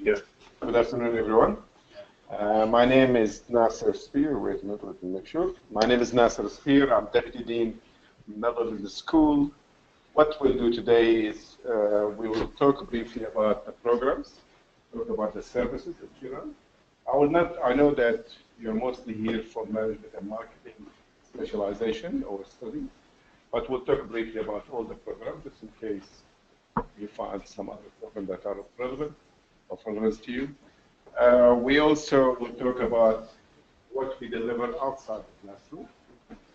Yeah. Good afternoon, everyone. My name is Nasser Spear. Wait a minute, let me make sure. My name is Nasser Spear. I'm Deputy Dean, Melbourne School. What we'll do today is we will talk briefly about the programs, talk about the services that you run. I know that you're mostly here for management and marketing specialization or study, but we'll talk briefly about all the programs just in case you find some other programs that are relevant of relevance to you. We also will talk about what we deliver outside the classroom,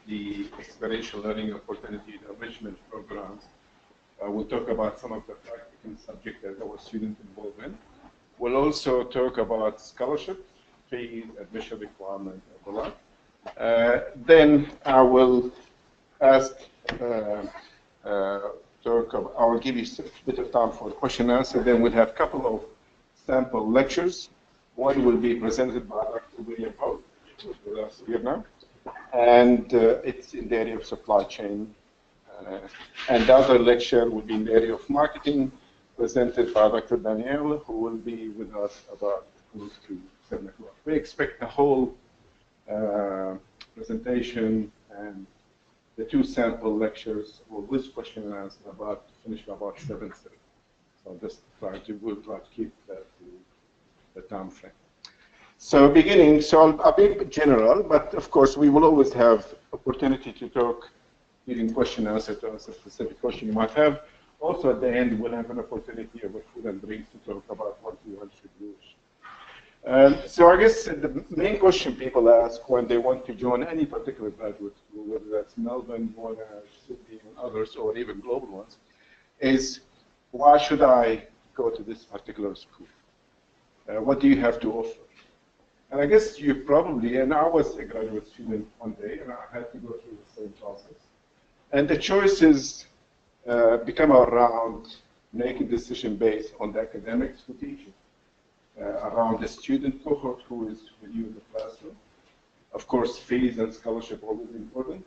the experiential learning opportunity, the enrichment programs. We'll talk about some of the practical subjects that our students involved in. We'll also talk about scholarships, fees, admission requirements, and the like. Then I will ask, I will give you a bit of time for question and answer. Then we'll have a couple of sample lectures. One will be presented by Dr. William Hope, who's with us here now, and it's in the area of supply chain. And the other lecture will be in the area of marketing, presented by Dr. Danielle, who will be with us about close to 7 o'clock. We expect the whole presentation and the two sample lectures or with question and answer finish about 7:30. So just we'll try to keep that to the time frame. So beginning, so I'll be general, but of course we will always have opportunity to talk during question and answer to answer specific question you might have. Also at the end we'll have an opportunity of a food and drinks to talk about what you want to do. So I guess the main question people ask when they want to join any particular graduate school, whether that's Melbourne, Monash, Sydney, and others, or even global ones, is why should I go to this particular school? What do you have to offer? And I guess you probably, and I was a graduate student one day, and I had to go through the same process. And the choices become around making decision based on the academics who teach you. Around the student cohort who is with you in the classroom. Of course, fees and scholarship are always important.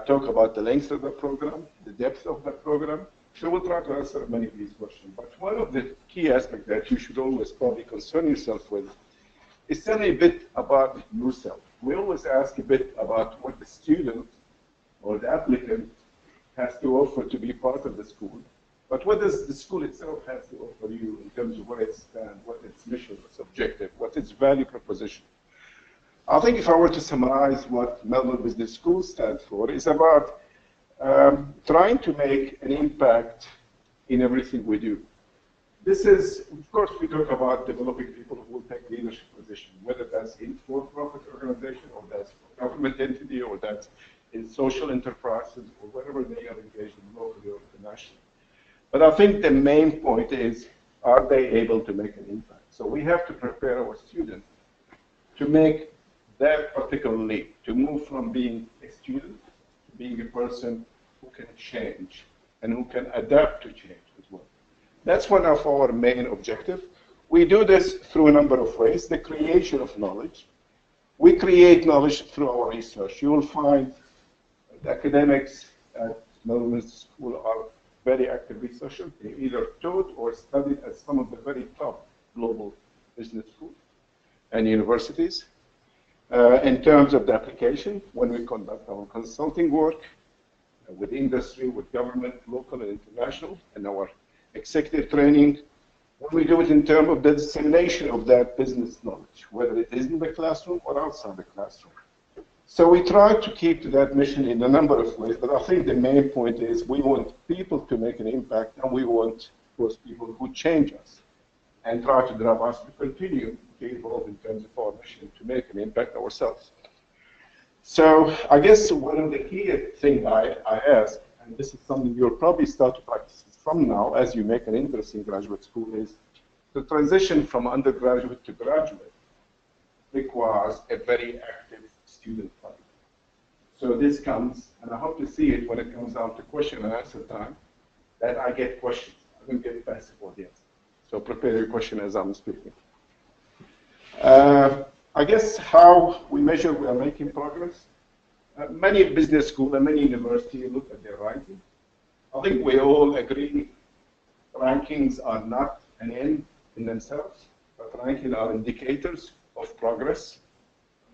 Talk about the length of the program, the depth of the program. So we'll try to answer many of these questions. But one of the key aspects that you should always probably concern yourself with is tell me a bit about yourself. We always ask a bit about what the student or the applicant has to offer to be part of the school. But what does the school itself have to offer you in terms of where it stands, what its mission, its objective, what its value proposition? I think if I were to summarize what Melbourne Business School stands for, is about trying to make an impact in everything we do. This is, of course, we talk about developing people who will take leadership positions, whether that's in for-profit organization, or that's government entity, or that's in social enterprises, or wherever they are engaged in locally or internationally. But I think the main point is, are they able to make an impact? So we have to prepare our students to make that particular leap, to move from being a student to being a person who can change and who can adapt to change as well. That's one of our main objectives. We do this through a number of ways. The creation of knowledge. We create knowledge through our research. You will find the academics at Melbourne School are very active researchers. They either taught or studied at some of the very top global business schools and universities. In terms of the application, when we conduct our consulting work with industry, with government, local and international, and our executive training, when we do it in terms of the dissemination of that business knowledge, whether it is in the classroom or outside the classroom. So we try to keep to that mission in a number of ways, but I think the main point is we want people to make an impact, and we want, of course, people who change us and try to drive us to continue to evolve in terms of our mission to make an impact ourselves. So I guess one of the key things I ask, and this is something you'll probably start to practice from now as you make an interest in graduate school, is the transition from undergraduate to graduate requires a very active student body. So this comes, and I hope to see it when it comes down to question and answer time, that I get questions. I don't get passive audience. So prepare your question as I'm speaking. I guess how we measure we are making progress. Many business schools and many universities look at their ranking. I think we all agree rankings are not an end in themselves, but ranking are indicators of progress.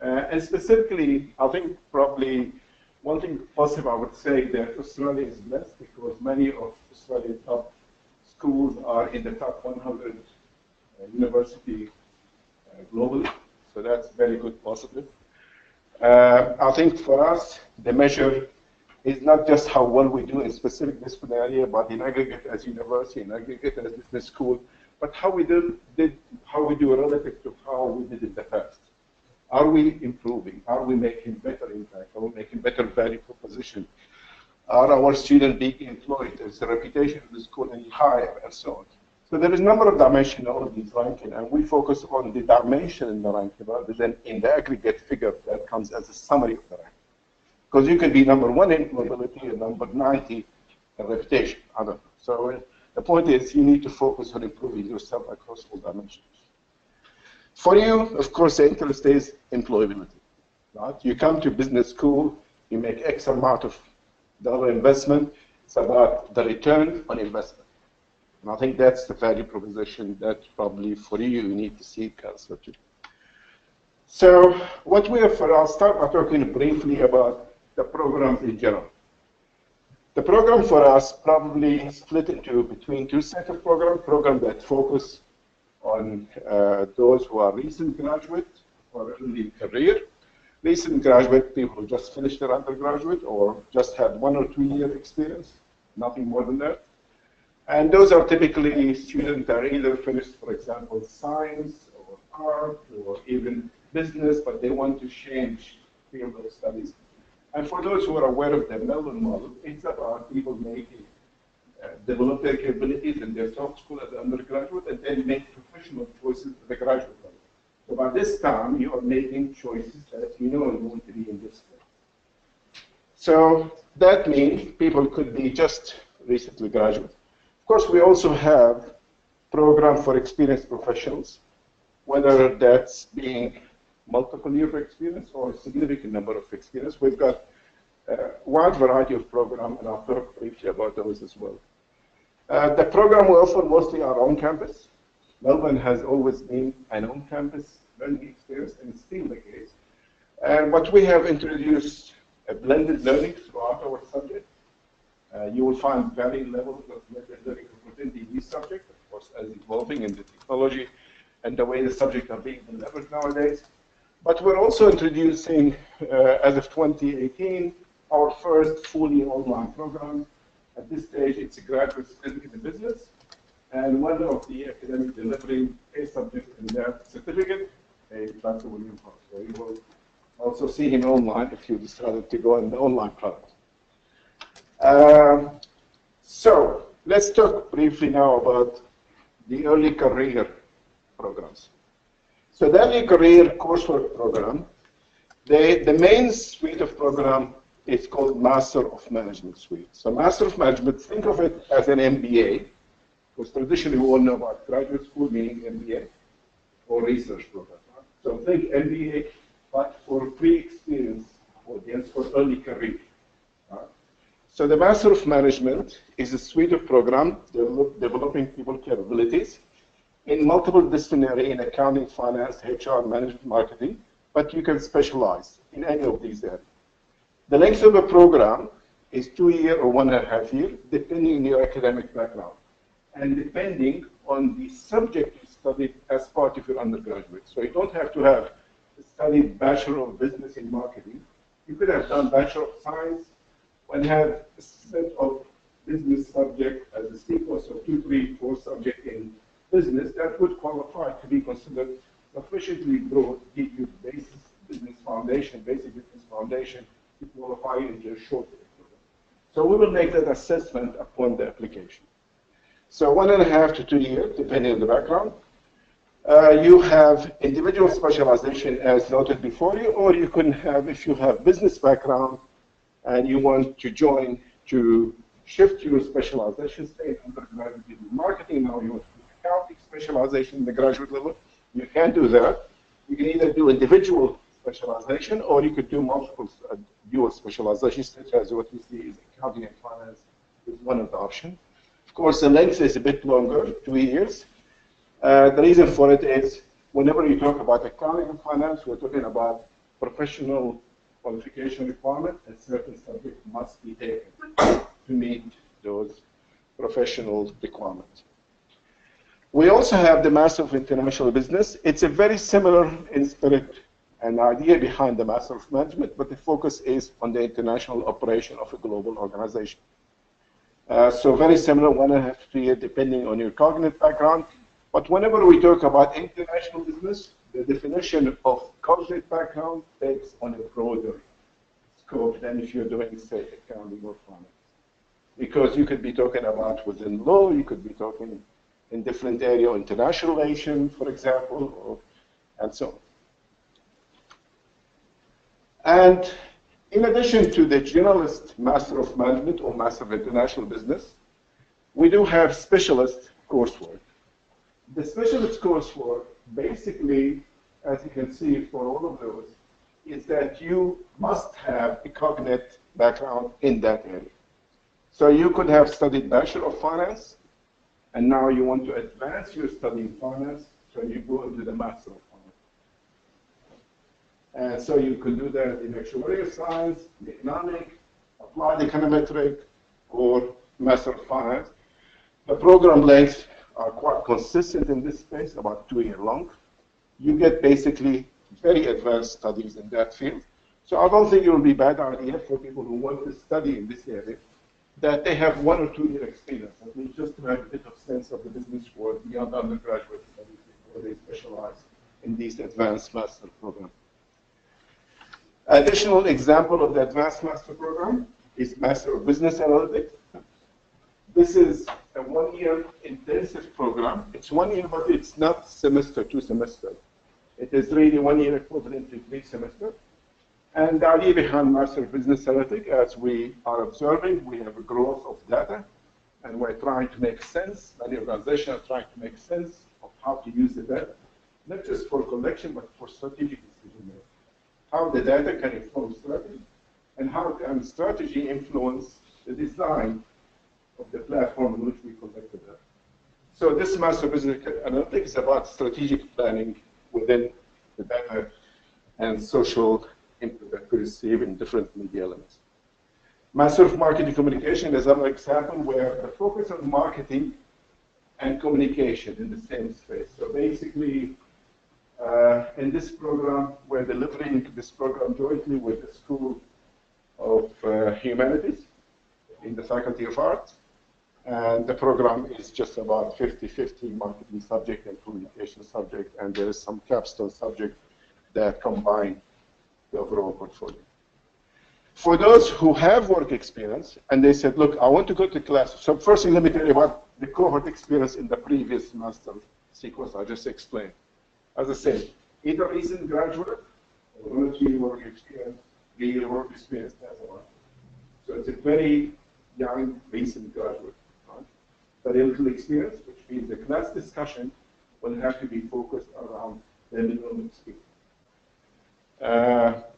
And specifically, I think probably one thing positive I would say that Australia is blessed because many of Australia's top schools are in the top 100 university globally. So that's very good positive. I think for us, the measure is not just how well we do in specific discipline area, but in aggregate as university, in aggregate as business school, but how we do relative to how we did in the past. Are we improving? Are we making better impact? Are we making better value proposition? Are our students being employed? Is the reputation of the school any higher, and so on? So there is a number of dimensions in all of these ranking, and we focus on the dimension in the ranking rather than in the aggregate figure that comes as a summary of the ranking. Because you can be number 1 in mobility and number 90 in reputation. I don't know. So the point is you need to focus on improving yourself across all dimensions. For you, of course, the interest is employability. Right? You come to business school, you make X amount of dollar investment. It's about the return on investment. And I think that's the value proposition that probably for you need to seek answer to. So what we have, I'll start by talking briefly about the programs in general. The program for us probably split into between 2 sets of programs that focus on those who are recent graduate or early career. Recent graduate, people who just finished their undergraduate or just had 1 or 2 year experience, nothing more than that. And those are typically students that are either finished, for example, science or art or even business, but they want to change field of studies. And for those who are aware of the Melbourne model, it's about people making develop their capabilities in their top school as an undergraduate and then make professional choices at the graduate level. So by this time, you are making choices that you know you want to be in this field. So that means people could be just recently graduate. Of course, we also have program for experienced professionals, whether that's being multiple years of experience or a significant number of experience. We've got a wide variety of programs, and I'll talk briefly about those as well. The program we offer mostly are on campus. Melbourne has always been an on-campus learning experience, and it's still the case. But we have introduced a blended learning throughout our subject. You will find varying levels of blended learning within these subjects, of course, as evolving in the technology and the way the subjects are being delivered nowadays. But we're also introducing, as of 2018, our first fully online program. At this stage, it's a graduate certificate in business, and one of the academic delivering a subject in that certificate, a Dr. William Fox. So you will also see him online if you decided to go on the online product. So let's talk briefly now about the early career programs. So the early career coursework program, the main suite of program is called Master of Management Suite. So Master of Management, think of it as an MBA, because traditionally we all know about graduate school meaning MBA or research program. So think MBA, but for pre-experienced audience for early career. So the Master of Management is a suite of programs developing people capabilities in multiple disciplinary in accounting, finance, HR, management, marketing, but you can specialize in any of these areas. The length of a program is 2 years or 1.5 years, depending on your academic background, and depending on the subject you studied as part of your undergraduate. So you don't have to have studied Bachelor of Business in Marketing. You could have done Bachelor of Science and have a set of business subjects as a sequence of 2, 3, 4 subjects in business that would qualify to be considered sufficiently broad to give you basic business foundation to qualify into a short program. So we will make that assessment upon the application. So 1.5 to 2 years, depending on the background. You have individual specialization as noted before you, or you can have, if you have business background and you want to join to shift your specialization, say undergraduate in marketing, now you want to do accounting specialization in the graduate level, you can do that. You can either do individual specialization, or you could do multiple dual specializations, such as what we see is accounting and finance is one of the options. Of course, the length is a bit longer, 2 years. The reason for it is whenever you talk about accounting and finance, we're talking about professional qualification requirement, and certain subjects must be taken to meet those professional requirements. We also have the Master of International Business. It's a very similar in spirit and idea behind the Master of Management, but the focus is on the international operation of a global organization. So very similar, 1.5 to 2 years, depending on your cognitive background. But whenever we talk about international business, the definition of cognitive background takes on a broader scope than if you're doing, say, accounting or finance. Because you could be talking about within law, you could be talking in different area, international relations, for example, and so on. And in addition to the generalist Master of Management or Master of International Business, we do have specialist coursework. The specialist coursework, basically, as you can see for all of those, is that you must have a cognitive background in that area. So you could have studied Bachelor of Finance, and now you want to advance your study in finance, so you go into the Master of Finance. And so you could do that in actuarial science, economic, applied econometric, or Master of Finance. The program lengths are quite consistent in this space, about 2 years long. You get basically very advanced studies in that field. So I don't think it will be a bad idea for people who want to study in this area that they have 1 or 2 year experience, at least just to have a bit of sense of the business world beyond undergraduate studies before they specialize in these advanced master programs. Additional example of the advanced master program is Master of Business Analytic. This is a 1 year intensive program. It's 1 year, but it's not semester, 2 semesters. It is really 1 year equivalent to 3 semesters. And the idea behind Master of Business Analytic, as we are observing, we have a growth of data, and we're trying to make sense, many organizations are trying to make sense of how to use the data, not just for collection, but for strategic decision making. How the data can inform strategy, and how can strategy influence the design of the platform in which we collect the data. So this Master of Business Analytics is about strategic planning within the data and social input that we receive in different media elements. Master of Marketing Communication is another example where the focus on marketing and communication in the same space. So basically, in this program, we're delivering this program jointly with the School of Humanities in the Faculty of Arts. And the program is just about 50-50 marketing subject and communication subject, and there is some capstone subject that combine the overall portfolio. For those who have work experience, and they said, look, I want to go to class. So first, let me tell you about the cohort experience in the previous master sequence I just explained. As I said, either recent graduate or 1 or 2 year work experience, 3 year work experience, that's all. So it's a very young, recent graduate. Right? Very little experience, which means the class discussion will have to be focused around the minimum experience.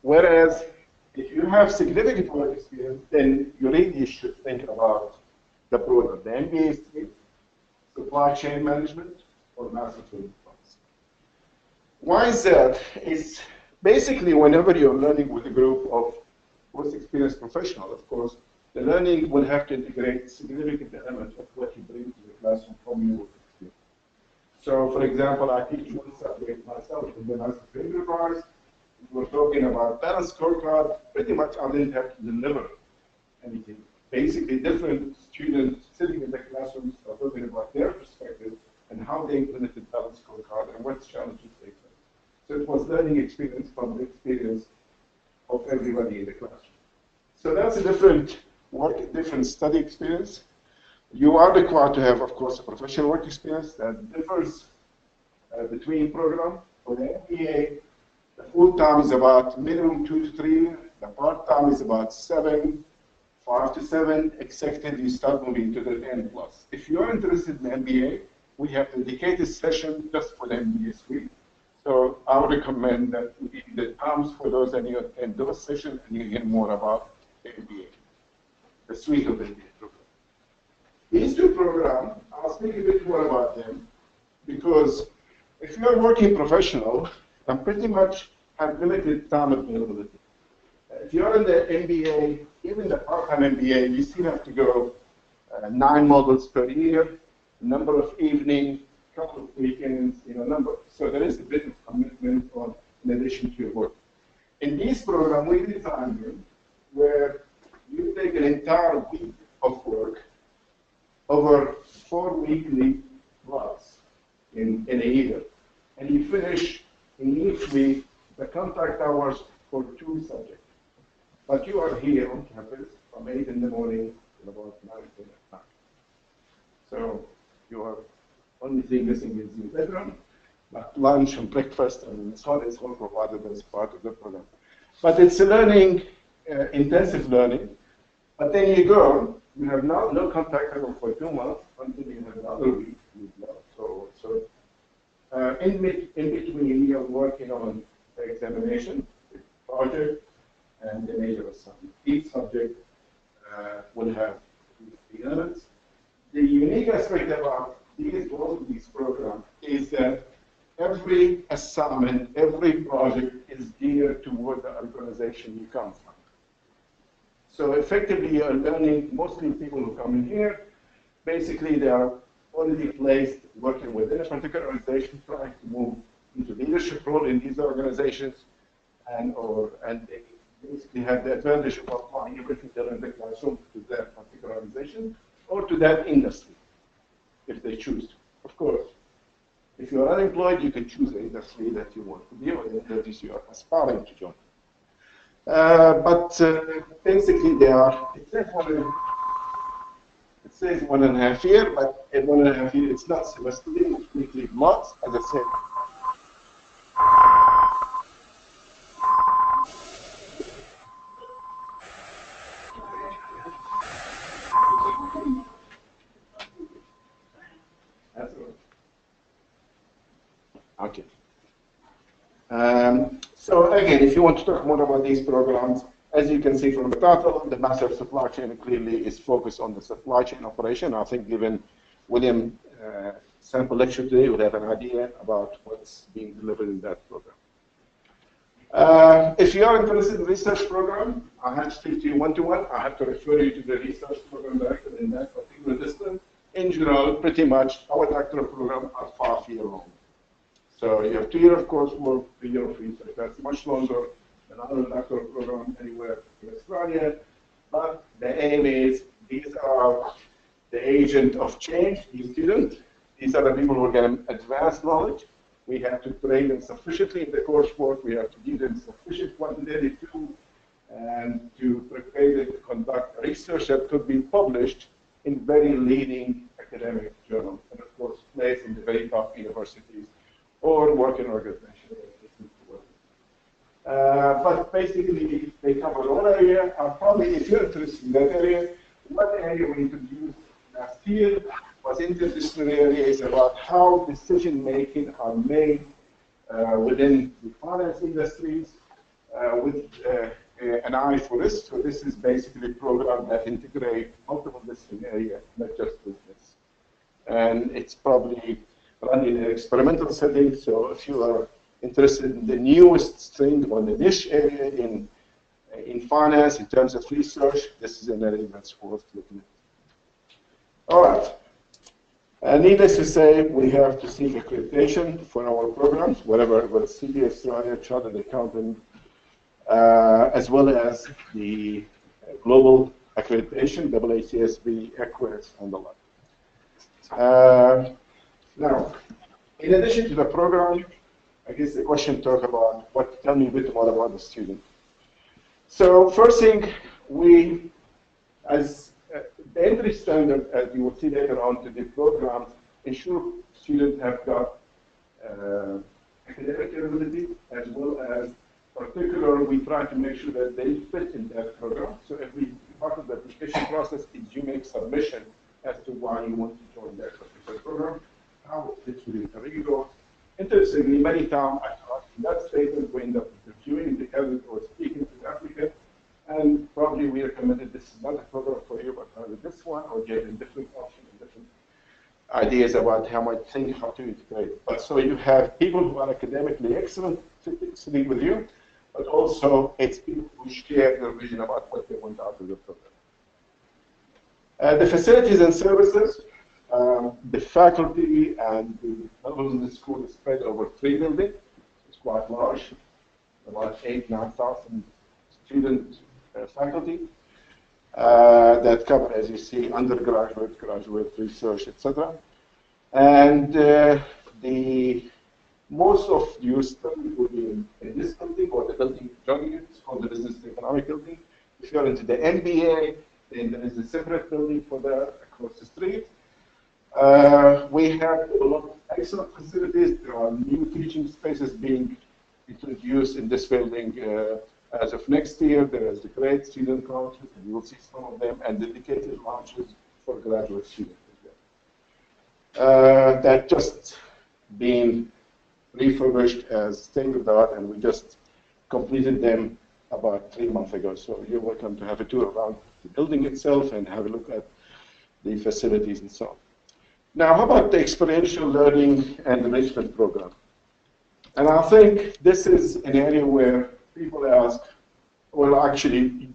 Whereas, if you have significant work experience, then you really should think about the broader, the MBA stream, supply chain management, or master training funds. Why is that? It's basically whenever you're learning with a group of post-experienced professionals, of course, the learning will have to integrate significant elements of what you bring to the classroom from your work experience. So, for example, I teach one subject myself in the master training course. We're talking about balanced scorecard. Pretty much I didn't have to deliver anything. Basically, different students sitting in the classrooms are talking about their perspective and how they implemented balanced scorecard and what challenges they faced. So it was learning experience from the experience of everybody in the classroom. So that's a different work, different study experience. You are required to have, of course, a professional work experience that differs between programs. For the MBA, the full-time is about minimum 2 to 3. The part-time is about 7, 5 to 7. Executive, you start moving to the 10+. If you're interested in MBA, we have a dedicated session just for the MBA suite. So I would recommend that you give the times for those and you attend those sessions and you hear more about the MBA, the suite of the MBA program. These two programs, I'll speak a bit more about them because if you're a working professional, you pretty much have limited time availability. If you're in the MBA, even the part-time MBA, you still have to go 9 modules per year, number of evenings, couple of weekends, so there is a bit of commitment on in addition to your work. In this program, we designed it where you take an entire week of work over 4 weekly blocks in a year, and you finish in each week the contact hours for 2 subjects. But you are here on campus from 8 in the morning till about 9 at night. So you are only thing missing is your bedroom, but lunch and breakfast and so on is all provided as part of the program. But it's a learning, intensive learning. But then you go, you have no contact level for 2 months until you have another week. So in between, you're working on the examination, the project, and the major assignment. Each subject will have 3 elements. The unique aspect about both of these programs is that every assignment, every project is geared toward the organization you come from. So effectively, you're learning, mostly people who come in here, basically they are already placed working within a particular organization, trying to move into leadership role in these organizations, and they basically have the advantage of applying everything they learn in the classroom to that particular organization or to that industry, if they choose to. Of course, if you are unemployed, you can choose the industry that you want to be or the industries you are aspiring to join. But basically, they are, it says 1.5 years, but in 1.5 years, it's not semesterly, it's weekly months, as I said. That's all. Okay. So again, if you want to talk more about these programs, as you can see from the title, the Master of Supply Chain clearly is focused on the supply chain operation. I think given William sample lecture today, we'll have an idea about what's being delivered in that program. If you are interested in the research program, I have to speak to you one-to-one. I have to refer you to the research program director in that particular discipline. In general, pretty much our doctoral programs are 5-year long. So you have 2 years of coursework, 3 years of research. That's much longer than other doctoral programs anywhere in Australia. But the aim is these are the agent of change, these students. These are the people who are getting advanced knowledge. We have to train them sufficiently in the coursework. We have to give them sufficient quantitative tools and to prepare them to conduct research that could be published in very leading academic journals, and of course placed in the very top universities or working organizations. But basically, they cover all area. Probably, if you're interested in that area, one area we introduced last year was interdisciplinary areas about how decision-making are made within the finance industries with an eye for risk. So this is basically a program that integrates multiple disciplinary areas, not just business. And it's probably run in an experimental setting. So if you are interested in the newest thing on the niche area in finance in terms of research, this is an area that's worth looking at. All right. Needless to say, we have to seek accreditation for our programs, whatever, whether it's CB Australia, Chartered Accountant, as well as the global accreditation, AACSB, EQUIS, and the like. Now, in addition to the program, I guess the question talk about tell me a bit more about the student. So first thing, as the entry standard, as you will see later on to the programs, ensure students have got academic ability as well as particular, we try to make sure that they fit in that program. So every part of the application process is you make submission as to why you want to join that particular program, how it fits within the curriculum. Interestingly, many times I thought in that statement we end up reviewing the candidate or speaking to the applicant, and probably we recommended this is not a program for you, but either this one or get a different option, ideas about how might think how to integrate. But so you have people who are academically excellent sitting with you, but also it's people who share their vision about what they want out of the program. The facilities and services, the faculty and the Melbourne Business School is spread over 3 buildings. It's quite large, about 9,000 student faculty that cover, as you see, undergraduate, graduate, research, etc. And most of your study will be in this building or the building joining it. It's called the Business and Economic Building. If you're into the MBA, then there is a separate building for that across the street. We have a lot of excellent facilities. There are new teaching spaces being introduced in this building as of next year. There is the great student lounges, and you will see some of them, and dedicated lounges for graduate students as well. That just been refurbished as state-of-the-art, and we just completed them about 3 months ago. So you're welcome to have a tour around the building itself and have a look at the facilities and so on. Now, how about the experiential learning and enrichment program? And I think this is an area where people ask, well, actually,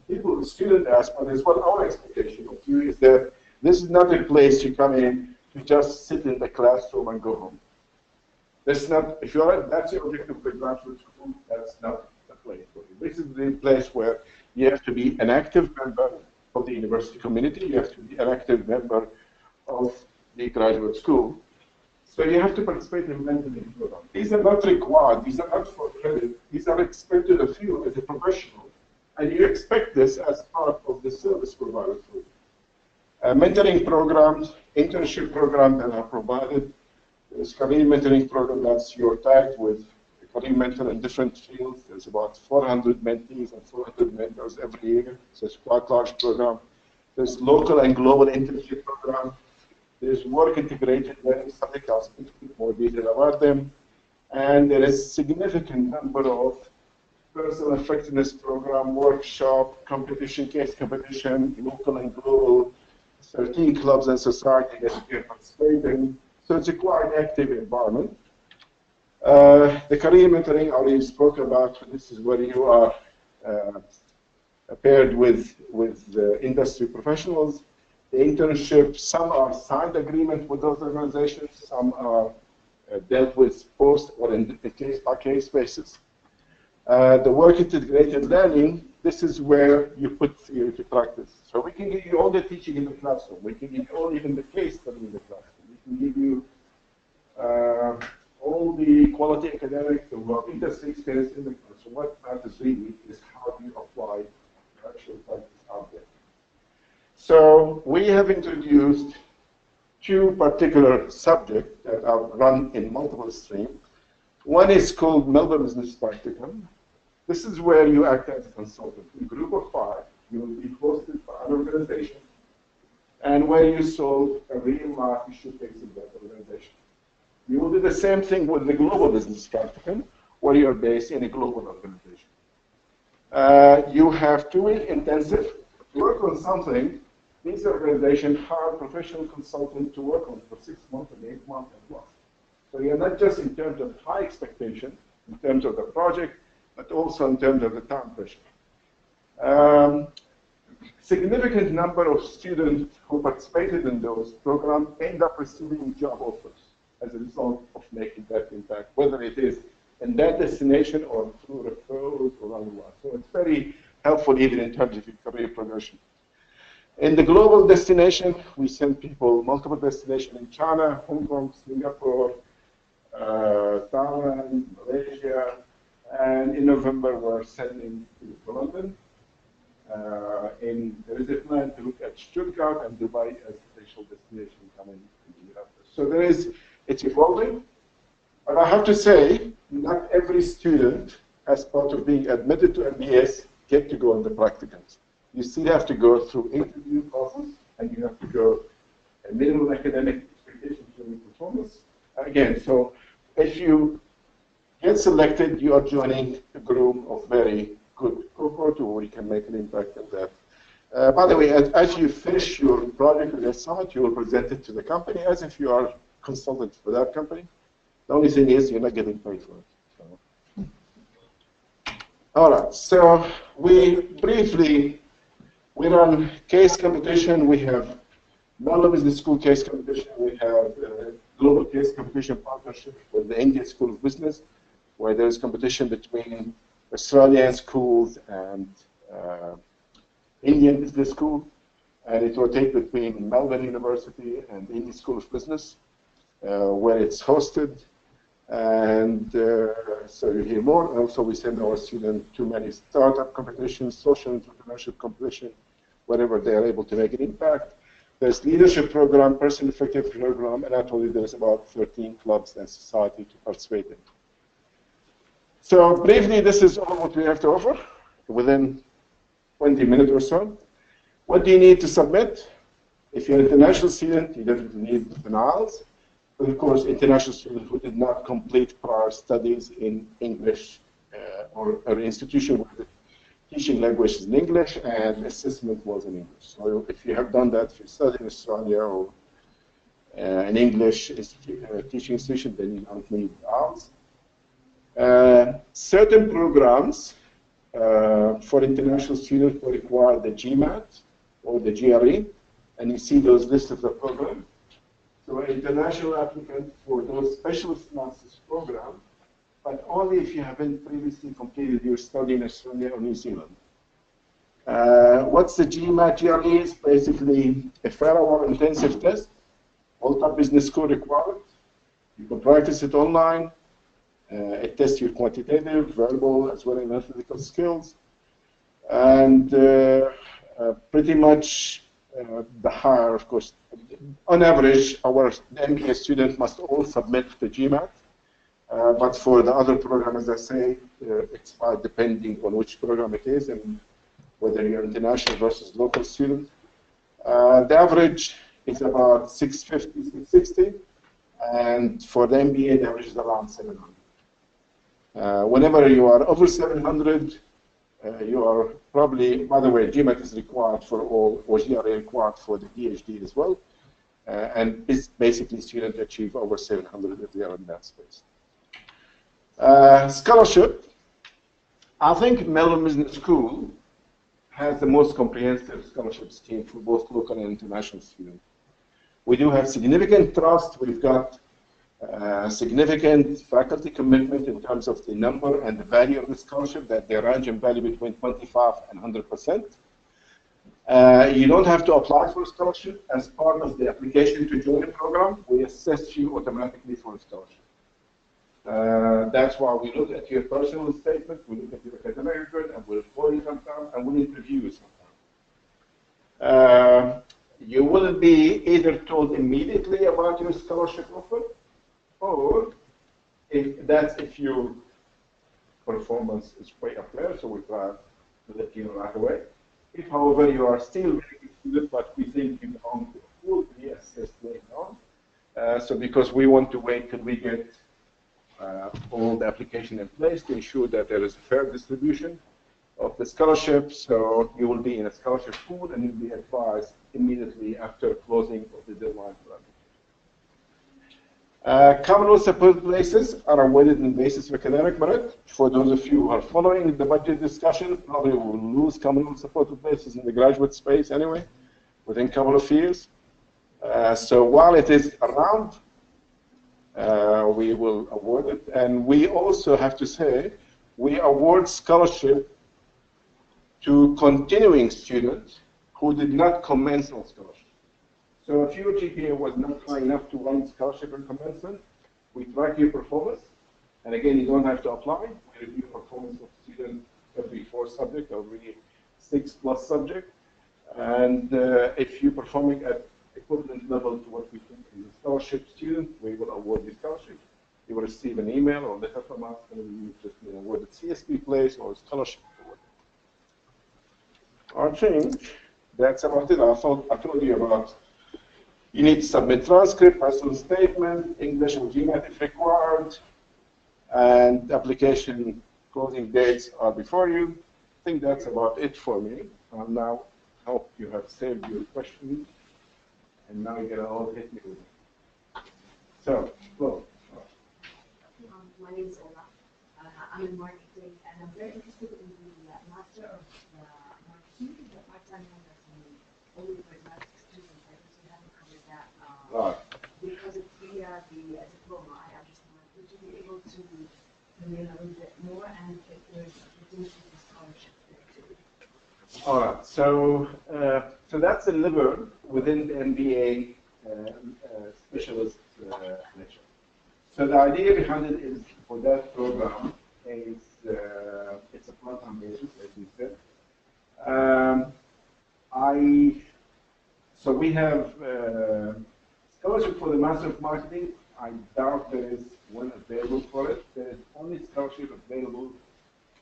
students ask, but as well, our expectation of you is that this is not a place you come in to just sit in the classroom and go home. That's not, if that's your objective for graduate school, that's not the place for you. This is the place where you have to be an active member of the university community, you have to be an active member of the graduate school. So you have to participate in mentoring programs. These are not required, these are not for credit, these are expected of you as a professional, and you expect this as part of the service provided for you. Mentoring programs, internship programs that are provided. There's career mentoring program that's you're tagged with a career mentor in different fields. There's about 400 mentees and 400 mentors every year. So it's quite a large program. There's local and global internship program. There's work integrated learning subject. I'll speak in more detail about them. And there is a significant number of personal effectiveness program, workshop, competition, case competition, local and global, 13 clubs and society that you can participate in. So it's a quite active environment. The career mentoring I already spoke about. This is where you are paired with industry professionals. The internship, some are signed agreement with those organizations, some are dealt with post or in a case-by-case basis. The work integrated learning, this is where you put theory to practice. So we can give you all the teaching in the classroom. We can give you all even the case study in the classroom. We can give you all the quality academics, the work industry experience in the classroom. What matters really is how do you apply actual practice out there. So we have introduced 2 particular subjects that are run in multiple streams. One is called Melbourne Business Practicum. This is where you act as a consultant. In a group of 5, you will be hosted by an organization, and where you solve a real-life issue facing that organization. You will do the same thing with the Global Business Practicum, where you are based in a global organization. You have 2-week intensive to work on something. These organizations hire professional consultants to work on for 6 months and 8 months and plus. So you're not just in terms of high expectation, in terms of the project, but also in terms of the time pressure. Significant number of students who participated in those programs end up receiving job offers as a result of making that impact, whether it is in that destination or through referrals or otherwise. So it's very helpful even in terms of your career progression. In the global destination, we send people multiple destinations in China, Hong Kong, Singapore, Thailand, Malaysia, and in November we're sending to London. There is a plan to look at Stuttgart and Dubai as potential destinations coming in the year after. So it's evolving, but I have to say, not every student, as part of being admitted to MBS, get to go on the practicums. You still have to go through interview process, and you have to go a minimum academic expectations for your performance. Again, so if you get selected, you are joining a group of very good cohort where you can make an impact in that By the way, as you finish your project with the summit, you will present it to the company as if you are consultant for that company. The only thing is you're not getting paid for it. So. All right, so we run case competition. We have Melbourne Business School case competition. We have global case competition partnership with the Indian School of Business, where there's competition between Australian schools and Indian Business School, and it rotates between Melbourne University and Indian School of Business, where it's hosted. And so you hear more. Also, we send our students to many startup competitions, social entrepreneurship competition, wherever they are able to make an impact. There's leadership program, person effective program, and I told you there's about 13 clubs and society to participate in. So briefly, this is all what we have to offer within 20 minutes or so. What do you need to submit? If you're an international student, you definitely need denials. But of course, international students who did not complete prior studies in English or institution where the teaching language is in English and assessment was in English. So if you have done that, if you study in Australia or an English teaching institution, then you don't need IELTS. Certain programs for international students will require the GMAT or the GRE, and you see those lists of the programs. So an international applicant for those specialist master's program, but only if you haven't previously completed your study in Australia or New Zealand. What's the GMAT GRE? Is basically a 4-hour intensive test, Malta Business School required. You can practice it online. It tests your quantitative, verbal, as well as analytical skills. And pretty much the higher, of course, on average, our MBA student must all submit the GMAT. But for the other program, as I say, it's depending on which program it is and whether you're international versus local student. The average is about 650, 660. And for the MBA, the average is around 700. Whenever you are over 700, you are probably, by the way, GMAT is required for all, or GRE required for the PhD as well. And it's basically students achieve over 700 if they are in that space. Scholarship. I think Melbourne Business School has the most comprehensive scholarship scheme for both local and international students. We do have significant trust. We've got significant faculty commitment in terms of the number and the value of the scholarship, that they range in value between 25 and 100%. You don't have to apply for a scholarship. As part of the application to join the program, we assess you automatically for a scholarship. That's why we look at your personal statement, we look at your academic record, and we'll call you sometimes, and we'll interview you sometimes. You will be either told immediately about your scholarship offer, or if your performance is way up there, so we try to let you know right away. If, however, you are still very good student, but we think you belong to a pool, we assess later on. So because we want to wait till we get all the application in place to ensure that there is a fair distribution of the scholarship, so you will be in a scholarship pool and you'll be advised immediately after closing of the deadline for application. Commonwealth supported places are awarded on the basis of academic merit. For those of you who are following the budget discussion, probably will lose Commonwealth supported places in the graduate space anyway, within a couple of years. So while it is around, we will award it. And we also have to say, we award scholarship to continuing students who did not commence on scholarship. So if your GPA was not high enough to run scholarship and commencement, we track your performance. And again, you don't have to apply. We review performance of students every 4 subjects, every 6+ subject. And if you're performing at equivalent level to what we think is a scholarship student, we will award the scholarship. You will receive an email or letter from us, and you just awarded CSP place or scholarship award. I think that's about it. I told you about you need to submit transcript, personal statement, English and GMAT if required, and application closing dates are before you. I think that's about it for me. I'll now hope you have saved your questions, and now you're gonna all hit me with it. So, go. My name is Ola. I'm in marketing, and I'm very interested in the Master of Marketing, the part-time one that's only for master's students. I think you haven't covered that. Right. Because it's via the diploma, I understand. Would you be able to reveal a little bit more, and if there's opportunity for scholarship there too? All right. So that's a lever within the MBA specialist lecture. So the idea behind it is for that program is it's a part-time basis, as you said. So we have scholarship for the Master of Marketing. I doubt there is one available for it. There is only scholarship available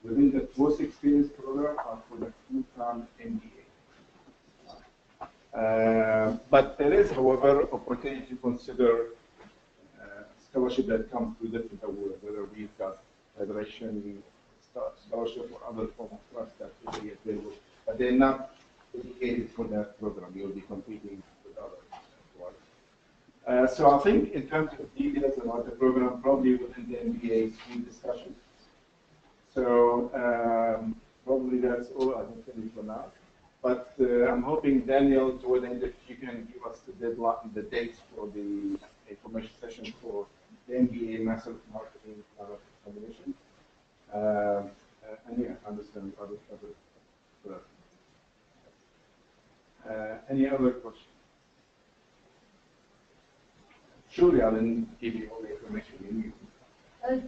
within the post-experience program or for the full-time MBA. But there is, however, opportunity to consider scholarship that comes through different awards, whether we've got federation scholarship or other form of trust that will be available, but they're not dedicated for that program. You'll be competing with others. So I think in terms of details about the program, probably within the MBA school discussion. So probably that's all I can tell you for now. But I'm hoping, Daniel, toward the end, if you can give us the deadline, the dates for the information session for the MBA Master of Marketing combination. And yeah, understand other any other questions? Surely I didn't give you all the information you need.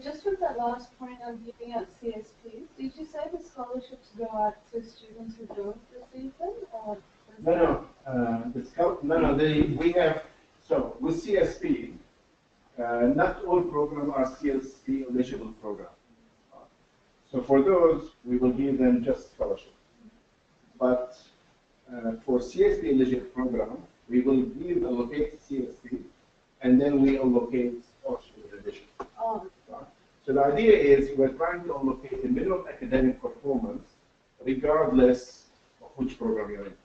Just with that last point on giving out CSPs, did you say the scholarships go out to students who don't receive them? Or we have, so with CSP, not all programs are CSP eligible programs. So for those, we will give them just scholarship. But for CSP eligible program, we will allocate CSP, and then we allocate scholarship in addition. Oh. So the idea is we're trying to allocate the minimum academic performance regardless of which program you're in,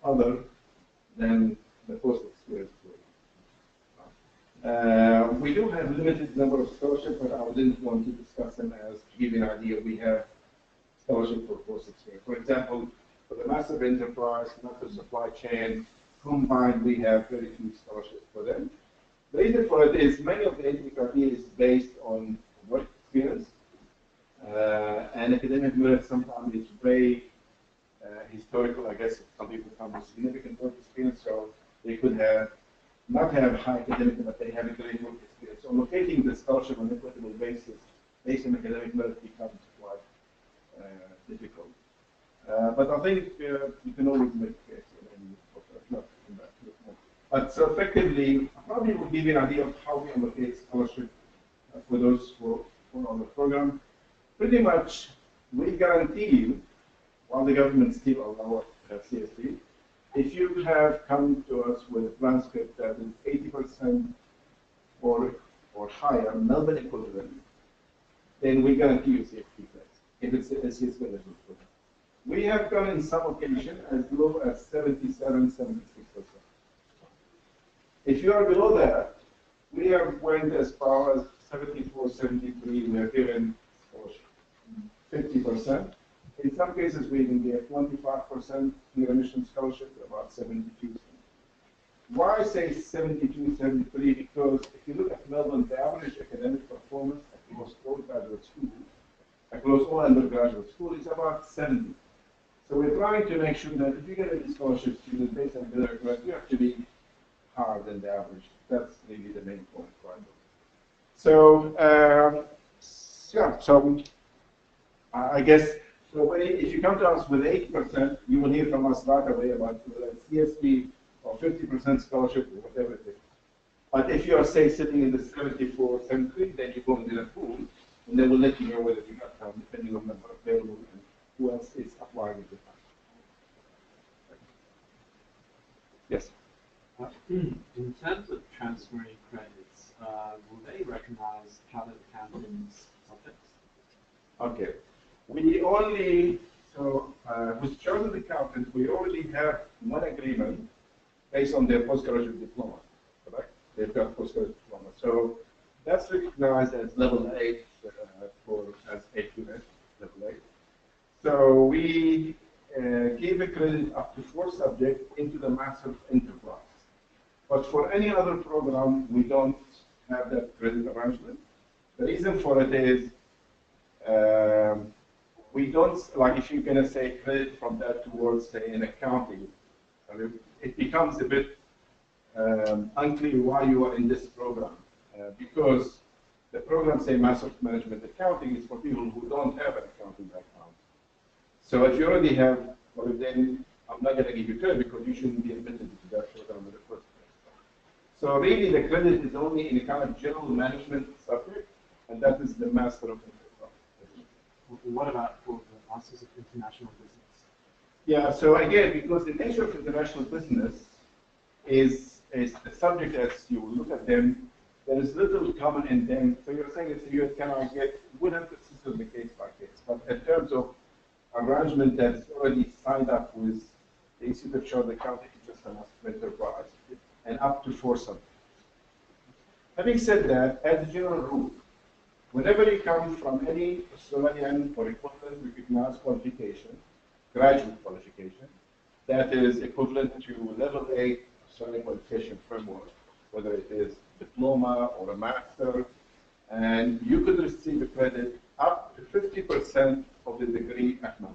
other than the post-experience program. We do have limited number of scholarships, but I didn't want to discuss them as to give you an idea. We have scholarship for post-experience. For example, for the Master of Enterprise, Master of Supply Chain, combined, we have very few scholarships for them. The reason for it is many of the entry criteria is based on work experience, and academic merit sometimes is very historical. I guess some people come with significant work experience, so they could not have high academic, but they have a great work experience. So locating the scholarship on an equitable basis based on academic merit becomes quite difficult. But I think you can always make a case. But so effectively, probably will give you an idea of how we allocate scholarship for those for our program. Pretty much, we guarantee you, while the government still allows CSP, if you have come to us with a transcript that is 80% or higher, Melbourne equivalent, then we guarantee you CSP place, if it's a CSP eligible program. We have gone in some occasion as low as 77, 76%. If you are below that, we have went as far as 74, 73, we are given 50%. In some cases, we even get 25% near admission scholarship, about 72. Why I say 72, 73? Because if you look at Melbourne, the average academic performance across all graduate schools, across all undergraduate schools, is about 70. So we're trying to make sure that if you get a scholarship student based on academic merit, you have to be higher than the average. That's really the main point, right? So, yeah, so I guess, so if you come to us with 80%, you will hear from us right away about CSP or 50% scholarship or whatever it is. But if you are, say, sitting in the 74, 73, then you go into the pool, and they will let you know whether you got time, depending on the number available and who else is applying at the time. Yes? In terms of transferring credits, will they recognize chartered accountants subjects? Okay. We only, So with chartered accountants, we already have one agreement based on their postgraduate diploma, correct? They've got postgraduate diploma. So that's recognized as level 8 as AQS, level 8. So we give a credit up to 4 subjects into the Master of Enterprise. But for any other program, we don't have that credit arrangement. The reason for it is we don't, like if you're going to say credit from that towards, say, an accounting, it becomes a bit unclear why you are in this program. Because the program, say, Master of Management Accounting, is for people who don't have an accounting background. So if you already have, well, then I'm not going to give you credit because you shouldn't be admitted to that program in the first place. So really, the credit is only in a kind of general management subject, and that is the Master of Enterprise. What about for the Masters of International Business? Yeah, so again, because the nature of international business is the subject as you look at them, there is little common in them. So you're saying it's you cannot get, would have to system the case by case. But in terms of arrangement that's already signed up with the Institute of Chartered Accounting, just a Master of Enterprise, and up to 4 subjects. Having said that, as a general rule, whenever you come from any Australian or equivalent recognized qualification, graduate qualification, that is equivalent to level 8 Australian qualification framework, whether it is diploma or a master, and you could receive a credit up to 50% of the degree at most.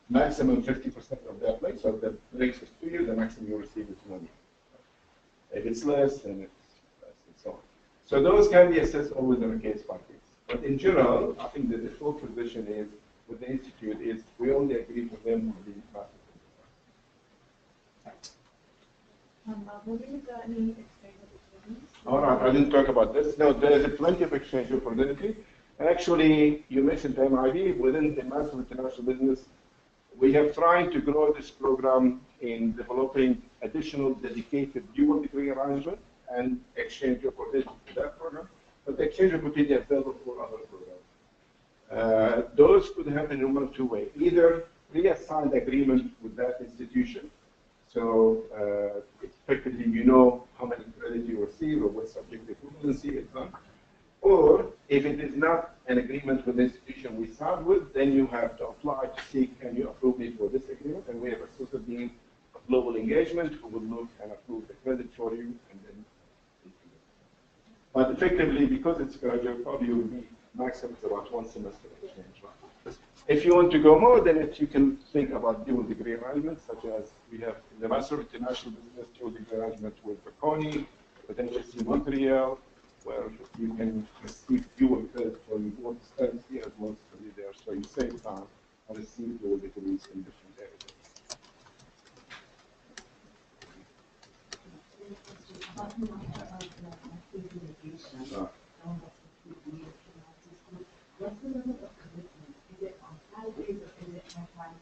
Maximum 50% of that place, so that brings us 2 years, the maximum you receive is 1 year. If it's less, then it's less, and so on. So those can be assessed always on a case by case. But in general, I think the default position is with the institute is we only agree with them on the master. Will you got any exchange opportunities? All right, I didn't talk about this. No, there is plenty of exchange opportunity. Actually, you mentioned MIB within the Master of International Business. We have tried to grow this program in developing additional dedicated dual degree arrangement and exchange opportunity for that program. But the exchange opportunity is available for other programs. Those could happen in one of 2 ways. Either pre-assigned agreement with that institution. So effectively, you know how many credits you receive or what subject equivalency is done. Or if it is not an agreement with the institution we signed with, then you have to apply to see, can you approve me for this agreement? And we have a social team of global engagement who will look and approve the credit for you. And then, but effectively, because it's graduate, probably will be maximum about 1 semester exchange. If you want to go more, then you can think about dual degree arrangements, such as we have in the Master of International Business dual degree arrangement with Bocconi, with HSC Montreal, where you can receive dual credit for both studies here as well as study there. So you save time and receive dual degrees in different areas.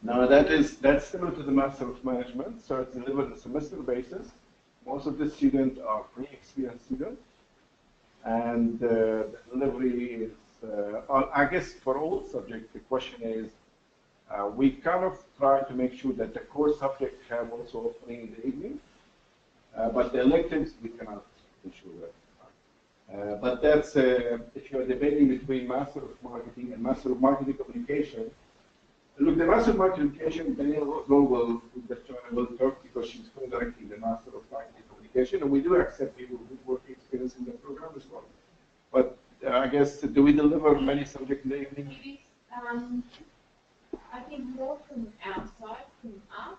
No, that's similar to the Master of Management. So it's delivered on a semester basis. Most of the students are pre-experienced students. And the delivery is, I guess for all subjects, the question is, we kind of try to make sure that the core subjects have also offering in the evening, but the electives, we cannot ensure that. But that's, if you're debating between Master of Marketing and Master of Marketing Communication, look, the Master of Marketing Communication, Danielle will talk because she's co-directing the Master of Marketing Communication, and we do accept people with work experience in the program as well. But I guess, do we deliver many subjects in the evening? I think more from outside, from us,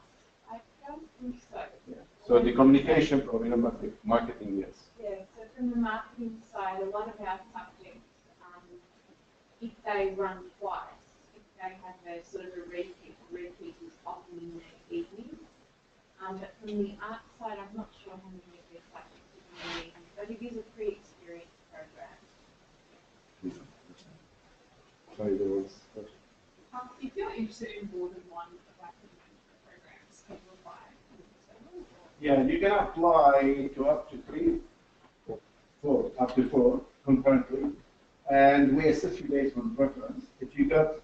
I don't think so. Yeah. So the communication program, marketing, yes. Yeah, so from the marketing side, a lot of our subjects, if they run twice, if they have a sort of a repeat is often in the evening. But from the art side, I'm not sure how many of their subjects are in the evening, but it is a pre-experienced program. Sorry, there was. If you're interested in more than one of our programs, can you apply? Yeah, you can apply to up to 3, 4, up to 4 concurrently, and we assess you based on preference. If you got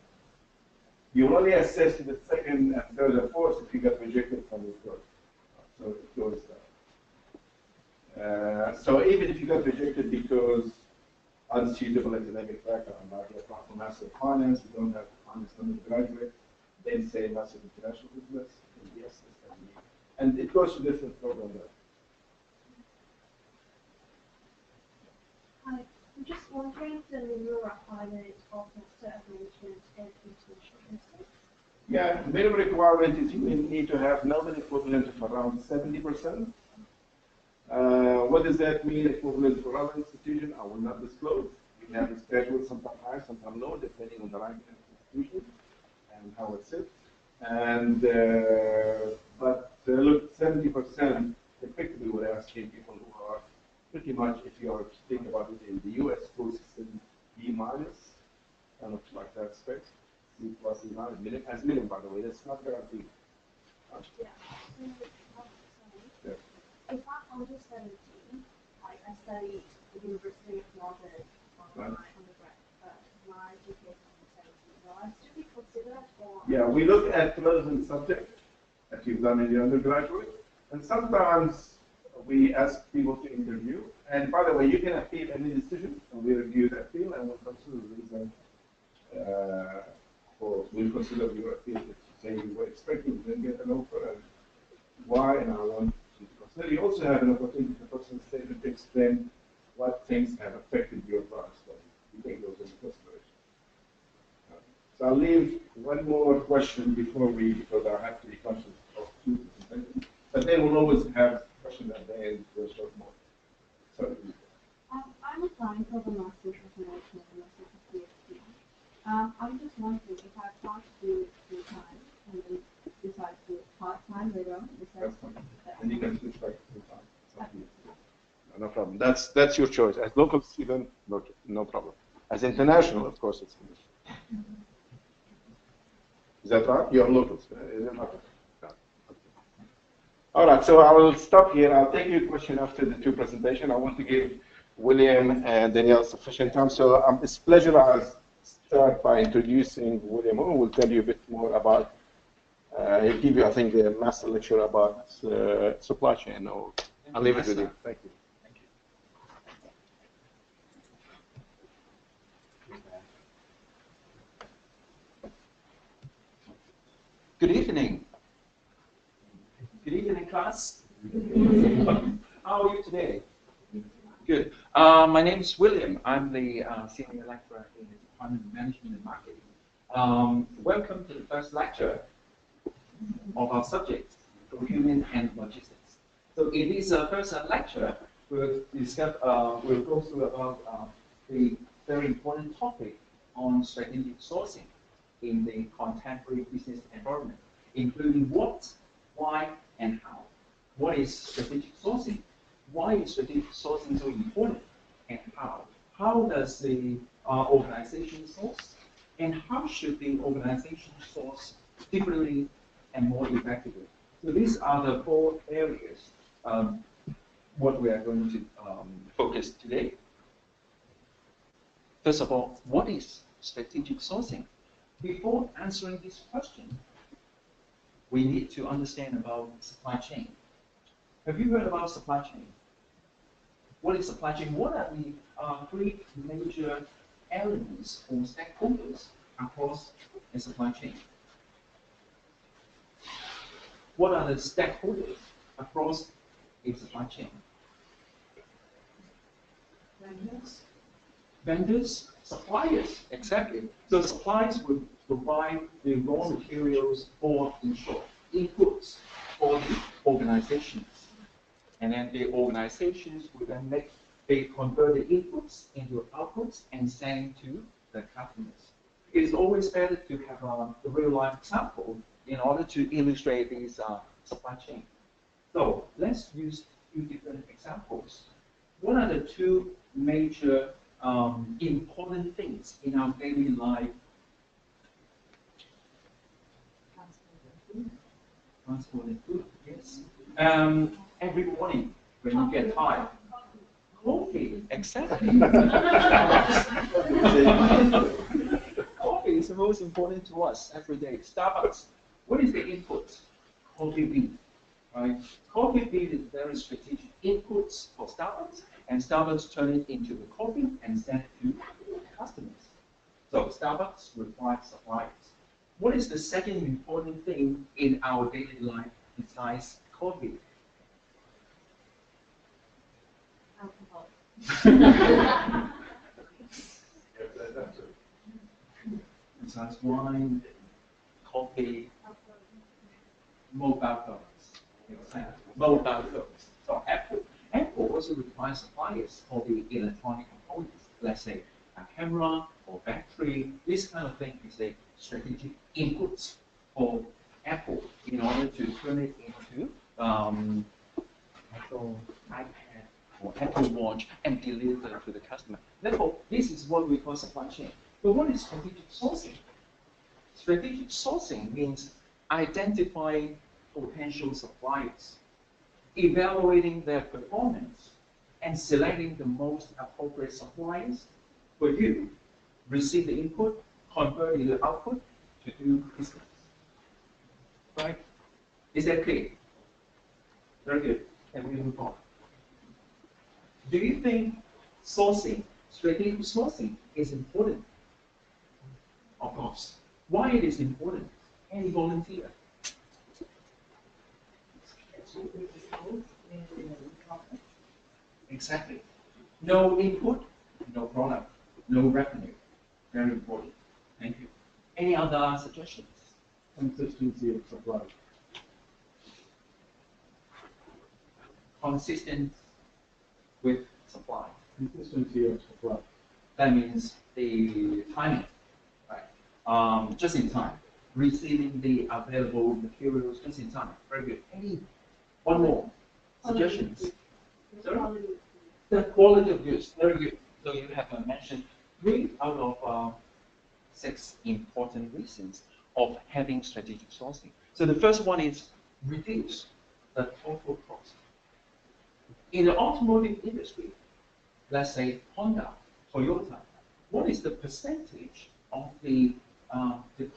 You only assess the second, and third, and fourth if you get rejected from the third. So it goes down. So even if you got rejected because unsuitable academic background, like you're from Master of Finance, you don't have finance undergraduate, then say Master of International Business, and yes, and it goes to different programs. Hi, I'm just wondering the minimum requirement of Master of Management and International Business. Yeah, minimum requirement is you need to have Melbourne equivalent of around 70%. What does that mean equivalent for other institution? I will not disclose. We have a schedule, sometimes high, sometimes low, depending on the rank of the institution and how it sits. And but look, 70% effectively we're asking people who are pretty much, if you are to think about it in the US school system, B minus, kind of like that space, C plus, E minus, as minimum, by the way, that's not guaranteed. Yeah. Yeah. If I'm under 17, I studied at the University of Melbourne for my undergrad, my GPA is under 17. Will I still be considered or? Yeah, we look at relevant subjects that you've done in the undergraduate, and sometimes we ask people to interview. And by the way, you can appeal any decision, and we review the appeal, and we'll consider the reason we'll consider your appeal. If you say you were expecting to get an offer, and why, and I want you to consider. You also have an opportunity to personal statement to explain what things have affected your prior study. You take those into consideration. So I'll leave one more question before because I have to be conscious of two presentations. But then we'll always have questions at the end for a short more. Sorry. I'm applying for the Master's of Management and Master's of PhD. I'm just wondering if I apply to do it full time and then decide to do it part time later on. That's fine. And you can switch back to full time. It's up to you. No problem. That's your choice. As local student, no problem. As international, of course, it's English. Is that right? You're local student, is it not? No. Okay. All right, so I will stop here. I'll take your question after the two presentations. I want to give William and Danielle sufficient time. So it's a pleasure. I'll start by introducing William, who will tell you a bit more about, he'll give you, I think, the master lecture about supply chain. I'll leave it with you. Thank you. Good evening. Good evening, class. How are you today? Good. My name is William. I'm the senior lecturer in the Department of Management and Marketing. Welcome to the first lecture of our subject, procurement and logistics. So in this first lecture, we'll go through about the very important topic on strategic sourcing in the contemporary business environment, including what, why, and how. What is strategic sourcing? Why is strategic sourcing so important, and how? How does the organization source, and how should the organization source differently and more effectively? So these are the four areas what we are going to focus today. First of all, what is strategic sourcing? Before answering this question, we need to understand about supply chain. Have you heard about supply chain? What is supply chain? What are the three major elements or stakeholders across a supply chain? What are the stakeholders across a supply chain? Vendors, suppliers, exactly. So the suppliers will provide the raw materials or, in short, inputs for the organizations. And then the organizations will then convert the inputs into outputs and send to the customers. It is always better to have a real-life example in order to illustrate these supply chain. So let's use two different examples. What are the two major important things in our daily life? Transport and food, yes. Every morning when you get tired. Coffee, exactly. Coffee is the most important to us every day? Starbucks. What is the input? Coffee bean. Right? Coffee bean is very strategic inputs for Starbucks, and Starbucks turn it into the coffee and send it to customers. So Starbucks requires suppliers. What is the second important thing in our daily life besides coffee? Alcohol. Besides wine, coffee, mobile phones. Exactly. Mobile phones. So Apple also requires suppliers for the electronic components. Let's say a camera or battery. This kind of thing is a strategic input for Apple in order to turn it into Apple iPad or Apple Watch and deliver to the customer. Therefore, this is what we call supply chain. But what is strategic sourcing? Strategic sourcing means identifying potential suppliers, evaluating their performance, and selecting the most appropriate suppliers for you. Receive the input, convert it to output to do business. Right? Is that clear? Very good. And we move on. Do you think sourcing, strategic sourcing, is important? Of course. Why it is important? Any volunteer? Exactly. No input, no product, no revenue. Very important. Thank you. Any other suggestions? Consistency of supply. Consistent with supply. Consistency of supply. That means the timing, right? Just in time. Receiving the available materials just in time. Very good. Any one more suggestions? Sorry? The quality of goods. Very good. So you have mentioned 3 out of 6 important reasons of having strategic sourcing. So the first one is reduce the total cost. In the automotive industry, let's say Honda, Toyota, what is the percentage of the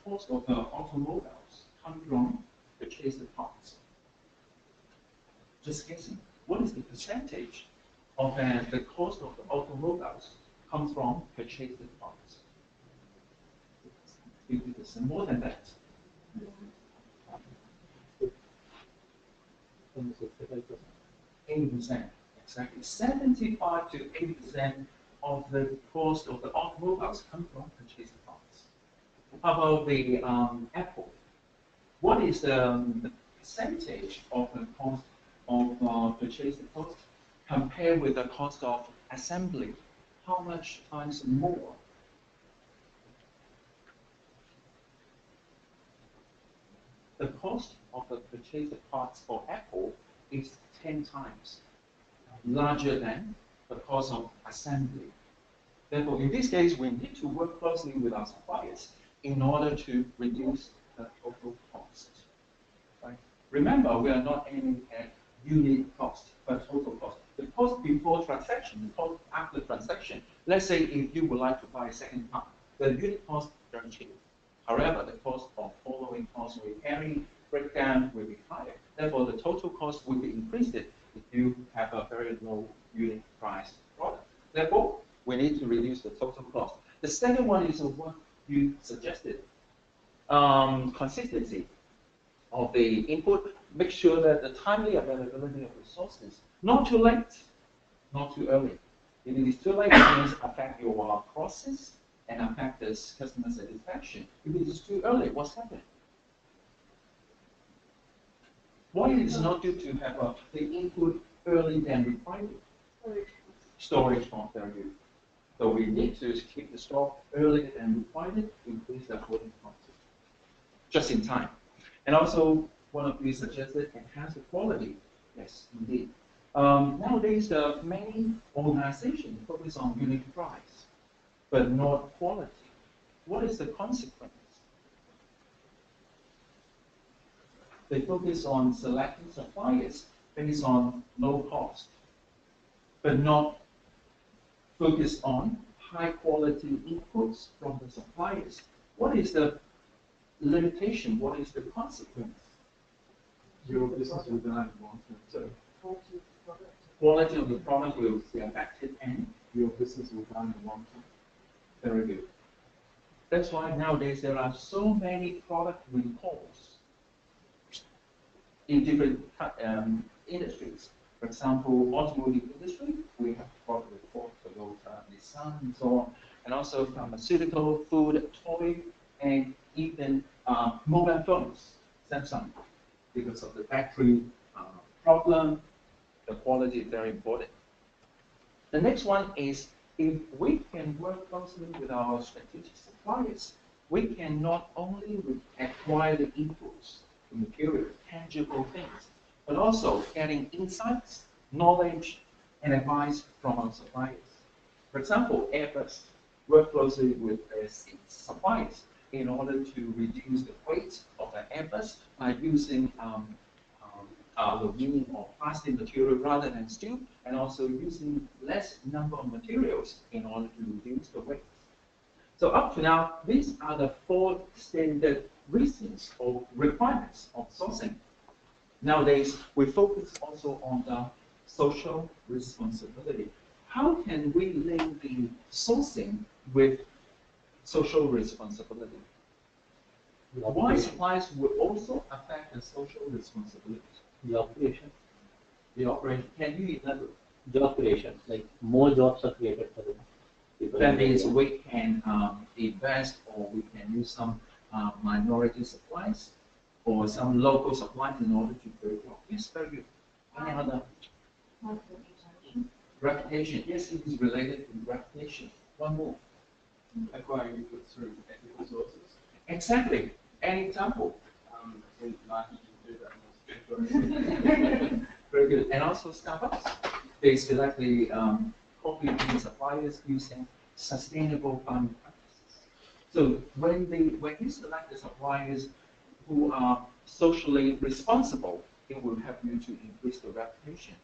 cost of the automobiles come from purchased parts? Just guessing. What is the percentage of the cost of the automobiles comes from purchased parts? 50%, more than that. 80%, exactly. 75 to 80% of the cost of the automobiles come from purchased parts. How about the Apple? What is the percentage of the cost of purchased parts compared with the cost of assembly? How much times more? The cost of the purchased parts for Apple is 10 times larger than the cost of assembly. Therefore, in this case, we need to work closely with our suppliers in order to reduce the total cost. Right? Remember, we are not aiming at unit cost, but total cost. The cost before transaction, the cost after transaction. Let's say if you would like to buy a second car, the unit cost is very cheap. However, the cost of following costs, repairing, breakdown will be higher. Therefore, the total cost will be increased if you have a very low unit price product. Therefore, we need to reduce the total cost. The second one is what you suggested. Consistency of the input. Make sure that the timely availability of resources, not too late, not too early. If it is too late, it means affect your process and affect the customer satisfaction. If it is too early, what's happening? Why it is not good to have the input early than required? Storage cost, very good. So we need to keep the stock earlier than required, increase the holding cost. Just in time. And also, one of you suggested enhance the quality. Yes, indeed. Nowadays, many organizations focus on unit price, but not quality. What is the consequence? They focus on selecting suppliers based on low cost, but not focus on high quality inputs from the suppliers what is the limitation? What is the consequence? Your business will die in the long term. So Quality of the product will be affected and your business will die in the long term. very good. That's why nowadays there are so many product recalls in different industries. For example, automotive industry, we have product recall for Toyota, Nissan, and so on, and also pharmaceutical, food, toy, and even mobile phones, Samsung, because of the battery problem. The quality is very important. The next one is if we can work closely with our strategic suppliers, we can not only acquire the inputs, the material, tangible things, but also getting insights, knowledge, and advice from our suppliers. For example, Airbus work closely with their suppliers in order to reduce the weight of the Airbus by using aluminum or plastic material rather than steel, and also using less number of materials in order to reduce the weight. So up to now, these are the 4 standard reasons or requirements of sourcing. Nowadays, we focus also on the social responsibility. How can we link the sourcing with social responsibility? Why supplies will also affect the social responsibility? The operation. The operation. Can you elaborate? Job creation, like more jobs are created for them. People That means we can invest, or we can use some minority supplies or some local supplies in order to create jobs. Yes, very good. Any other? Reputation. Yes, it is related to reputation. One more. acquiring inputs through ethical sources. Exactly. Any example? In Nike, you do that most. Very good. And also Starbucks, they select the coffee bean suppliers using sustainable farming practices. So when you select the suppliers who are socially responsible, it will help you to increase the reputation.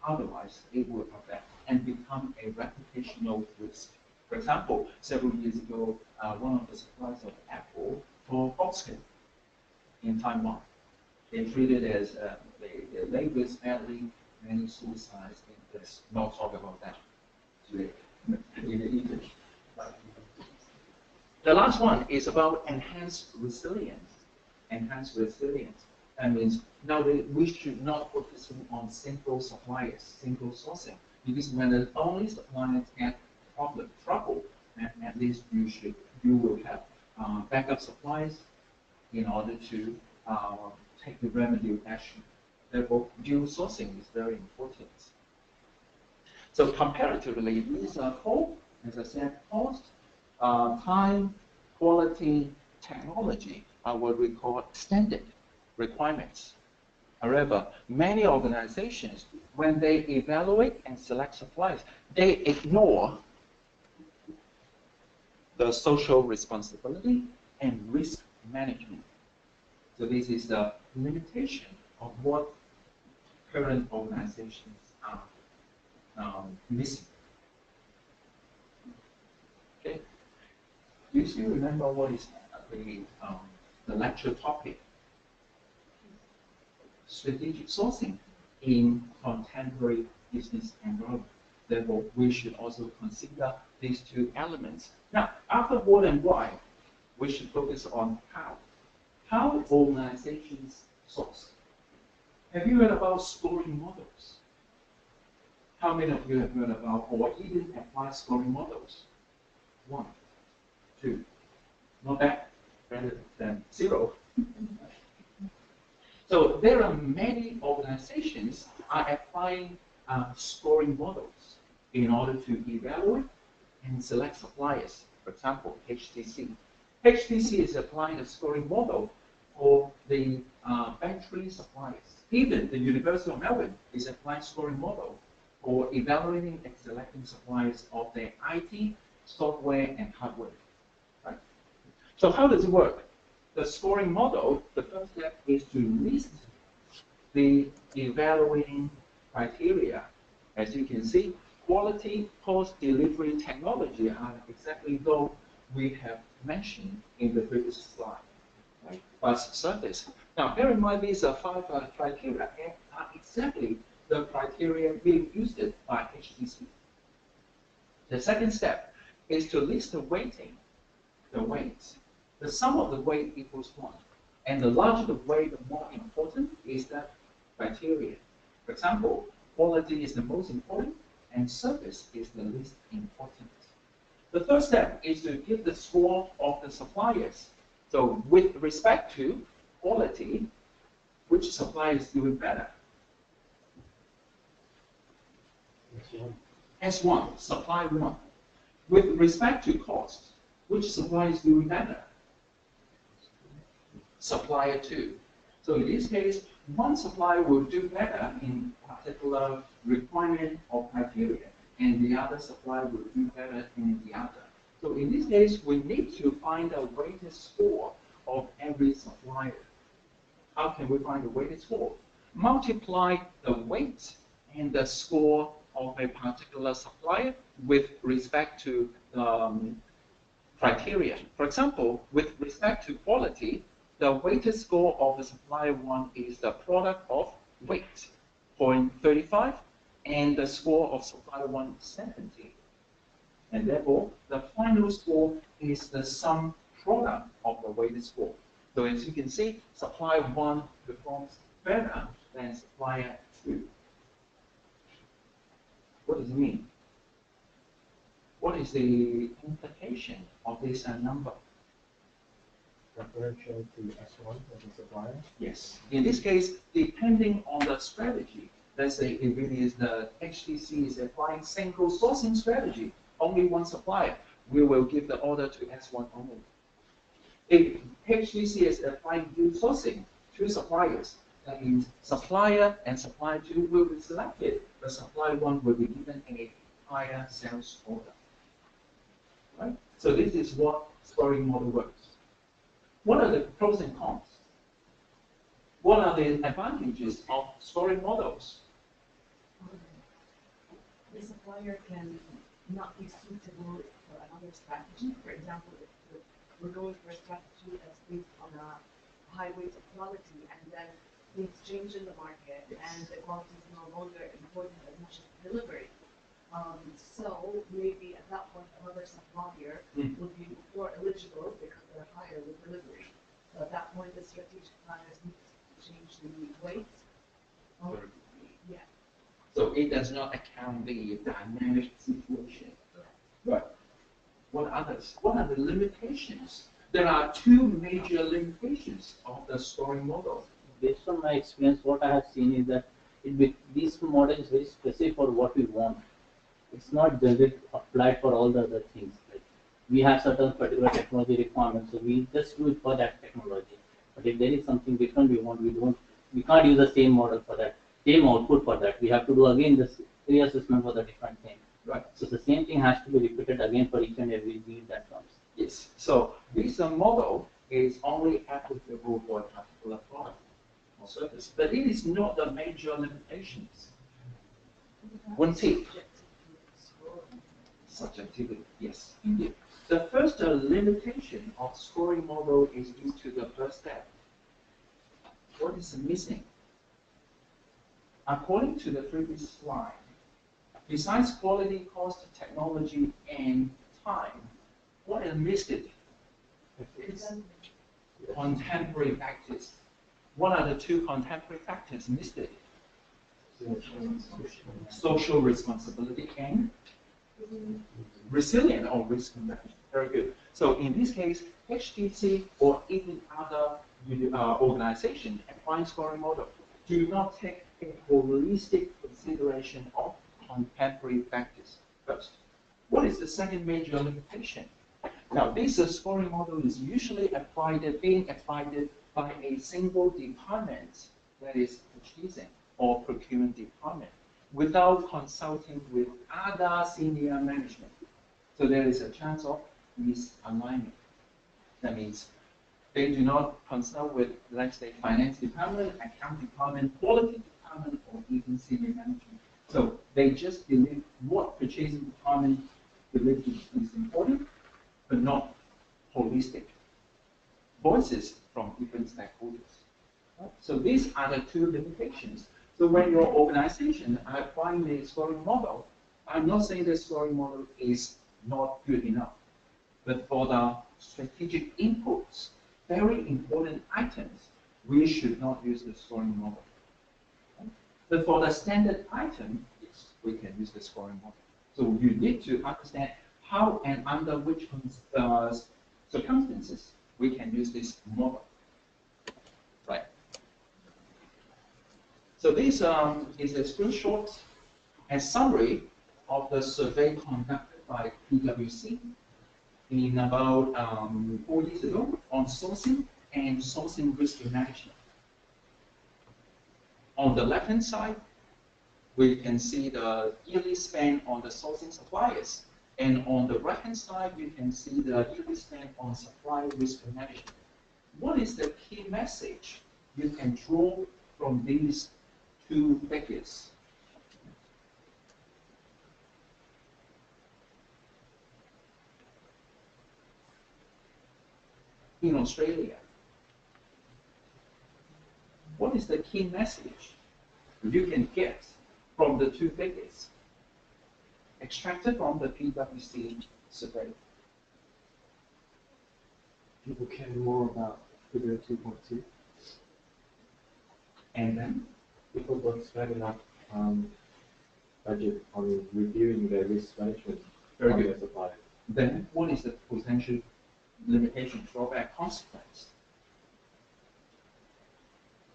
Otherwise, it will affect and become a reputational risk. For example, several years ago, one of the suppliers of Apple for Foxconn in Taiwan, they treated as the labors badly, many suicides. Let's not talk about that today in the English. The last one is about enhanced resilience. Enhanced resilience. That means now we should not focus on single suppliers, single sourcing, because when the only suppliers get trouble, at least you will have backup supplies in order to take the remedy action. Therefore, dual sourcing is very important. So comparatively, these are 4, as I said, cost, time, quality, technology are what we call standard requirements. However, many organizations, when they evaluate and select suppliers, they ignore the social responsibility and risk management. So this is the limitation of what current organizations are missing. Okay. Do you still remember what is the lecture topic? Strategic sourcing in contemporary business environment. Therefore, we should also consider these 2 elements. Now, after what and why, we should focus on how. How organizations source. Have you heard about scoring models? How many of you have heard about or even applied scoring models? 1, 2. Not bad. Better than 0. So there are many organizations are applying scoring models in order to evaluate and select suppliers. For example, HTC. HTC is applying a scoring model for the battery suppliers. Even the University of Melbourne is applying scoring model for evaluating and selecting suppliers of their IT, software, and hardware. Right? So how does it work? The scoring model, the first step is to list the evaluating criteria. As you can see, quality, post-delivery technology are exactly those we have mentioned in the previous slide, right? Bus service. Now, bear in mind these are 5 criteria, and are exactly the criteria being used by HTC. The second step is to list the weighting, the weights. The sum of the weight equals 1. And the larger the weight, the more important is that criteria. For example, quality is the most important, and service is the least important. The third step is to give the score of the suppliers. So with respect to quality, which supplier is doing better? S1, supply 1. With respect to cost, which supplier is doing better? Supplier 2. So in this case, one supplier will do better in particular requirement or criteria, and the other supplier will do better in the other. So in this case, we need to find a weighted score of every supplier. How can we find the weighted score? Multiply the weight and the score of a particular supplier with respect to criteria. For example, with respect to quality, the weighted score of the supplier 1 is the product of weight, 0.35, and the score of supplier 1 is 70. And therefore, the final score is the sum product of the weighted score. So as you can see, supplier 1 performs better than supplier 2. What does it mean? What is the implication of this number? Preferential to S1 as a supplier? Yes. In this case, depending on the strategy, let's say if it is the HTC is applying single sourcing strategy, only one supplier, we will give the order to S1 only. If HTC is applying dual sourcing, 2 suppliers, that means supplier and supplier 2 will be selected, but supplier 1 will be given a higher sales order. Right? So this is what scoring model works. What are the pros and cons? What are the advantages of scoring models? The supplier can not be suitable for another strategy. For example, if we're going for a strategy that's based on a high rate of quality, and then things change in the market, and the quality is no longer important as much as delivery. So maybe at that point, another supplier would be more eligible because they're higher with delivery. So at that point, the strategic planners need to change the weight. Yeah. So it does not account the dynamic situation. Right. What others? What are the limitations? There are 2 major limitations of the scoring model. Based on my experience, what I have seen is that this model is very specific for what we want. It's not generally applied for all the other things. Like we have certain particular technology requirements, so we just do it for that technology. But if there is something different we want, we can't use the same model for that, same output for that. We have to do again this reassessment for the different thing. Right. So the same thing has to be repeated again for each and every need that comes. Yes. So this model is only applicable for a particular product or service, but it is not the major limitations. One tip. Subjectivity, yes, indeed. The first limitation of scoring model is due to the first step. What is missing? According to the previous slide, besides quality, cost, technology, and time, what is missing? It's contemporary practice. What are the 2 contemporary factors missing? Social responsibility and resilient or risk management. Very good. So in this case, HTC or even other organizations applying scoring model do not take a holistic consideration of contemporary factors. First, what is the second major limitation? Now, this scoring model is usually being applied by a single department, that is purchasing or procurement department, without consulting with other senior management. So there is a chance of misalignment. That means they do not consult with, let's say, finance department, account department, quality department, or even senior management. So they just believe what purchasing department believes is important, but not holistic voices from different stakeholders. Right? So these are the two limitations. So when your organization are applying the scoring model, I'm not saying the scoring model is not good enough, but for the strategic inputs, very important items, we should not use the scoring model. Right? But for the standard item, yes, we can use the scoring model. So you need to understand how and under which circumstances we can use this model. Right. So this is a screenshot and summary of the survey conducted by PwC in about 4 years ago on sourcing and sourcing risk management. On the left-hand side, we can see the yearly spend on the sourcing suppliers. And on the right-hand side, you can see the yearly spend on supply risk management. What is the key message you can draw from these two figures? In Australia, what is the key message you can get from the two figures extracted from the PwC survey? People care more about figure 2.2. And then? People don't spend enough budget on reviewing their risk management Very on good. their suppliers. Then what is the potential limitation, drawback, consequence?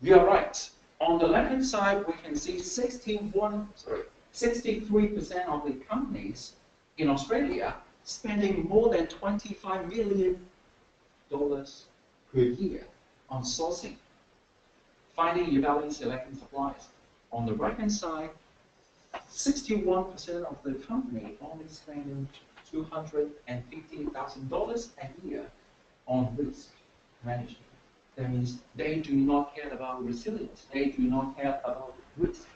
You are right. On the left-hand side, we can see 63% of the companies in Australia spending more than $25 million per year on sourcing, finding, evaluating, selecting suppliers. On the right-hand side, 61% of the company only spending $250,000 a year on risk management. That means they do not care about resilience. They do not care about risk.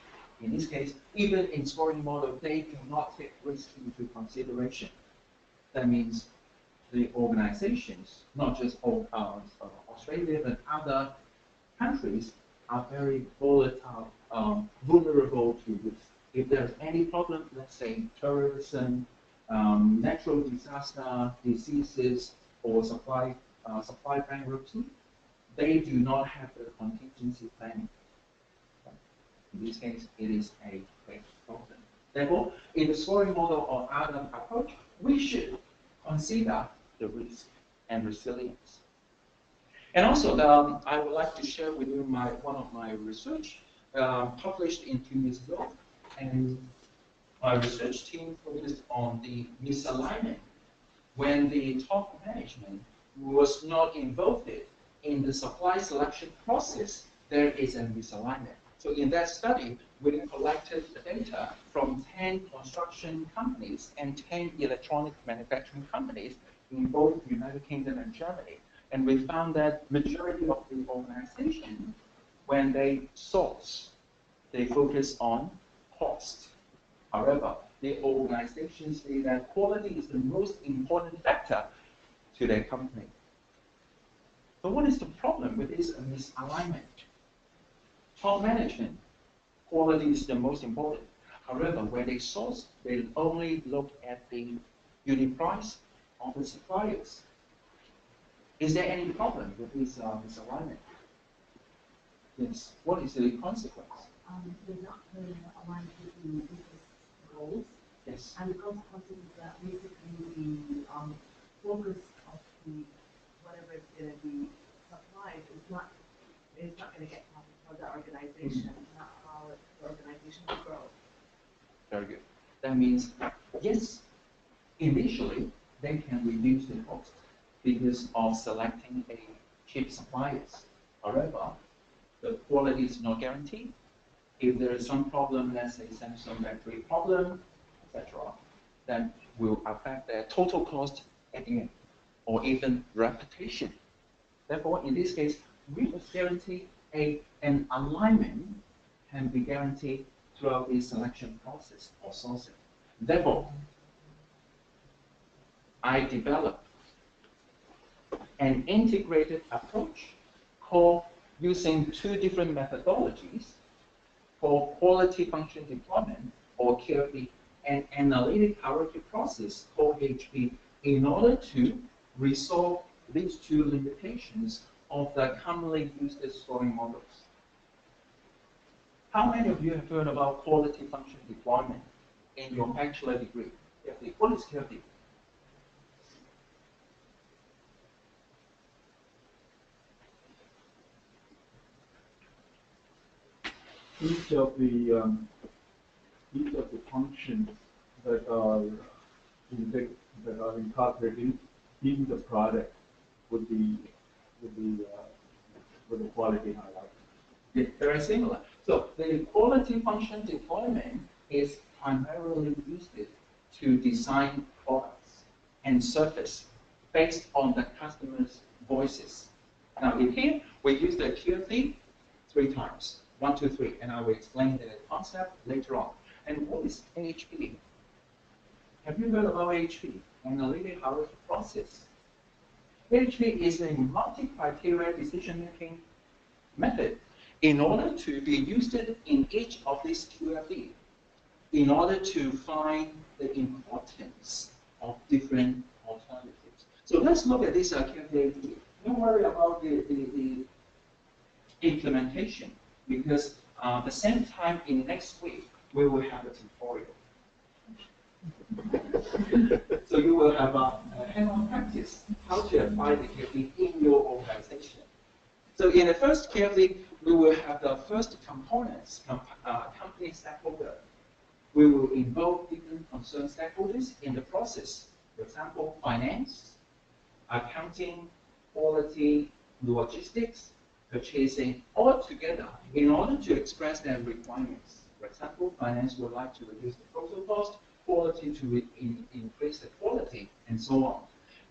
In this case, even in scoring model, they do not take risk into consideration. That means the organizations, not just Australia, but other countries, are very volatile, vulnerable to risk. If there's any problem, let's say terrorism, natural disaster, diseases, or supply bankruptcy, they do not have the contingency planning. In this case, it is a big problem. Therefore, in the scoring model or other approach, we should consider the risk and resilience. And also, I would like to share with you one of my research published in 2 years ago. And my research team focused on the misalignment when the top management was not involved in the supply selection process. There is a misalignment. So in that study, we collected the data from 10 construction companies and 10 electronic manufacturing companies in both United Kingdom and Germany. And we found that majority of the organization, when they source, they focus on cost. However, the organizations say that quality is the most important factor to their company. So what is the problem with this misalignment? Top management, quality is the most important. However, when they source, they only look at the unit price of the suppliers. Is there any problem with this misalignment? Yes. What is the consequence? They're not very aligned with the business goals. Yes. And the consequence is that basically the focus of the whatever is going to be supplied is not going to get profit for the organization, not how the organization will grow. Very good. That means, yes, initially they can reduce the cost because of selecting a cheap suppliers. However, the quality is not guaranteed. If there is some problem, let's say Samsung battery problem, etc., then will affect their total cost at the end, or even reputation. Therefore, in this case, we must guarantee an alignment can be guaranteed throughout the selection process or sourcing. Therefore, I developed an integrated approach called using two different methodologies for quality function deployment, or QFD, and analytic hierarchy process, called HP, in order to resolve these two limitations of the commonly used scoring models. How many of you have heard about quality function deployment in your bachelor degree? QFD. What is QFD? Each of the functions that are incorporated in the product would be with the quality highlight. It's very similar. So the quality function deployment is primarily used to design products and service based on the customer's voices. Now, in here, we use the QFD 3 times. 1, 2, 3, and I will explain the concept later on. And what is HP? Have you heard about HP? Analytic hierarchy process. HP is a multi-criteria decision-making method in order to be used in each of these QFD, in order to find the importance of different alternatives. So let's look at this QFD. Don't worry about the implementation, because the same time in next week, we will have a tutorial. So you will have a hands-on practice how to apply the QFD in your organization. So in the first QFD, we will have the first components, company stakeholder. We will involve different concerned stakeholders in the process. For example, finance, accounting, quality, logistics, purchasing, all together in order to express their requirements. For example, finance would like to reduce the total cost, quality to increase the quality, and so on.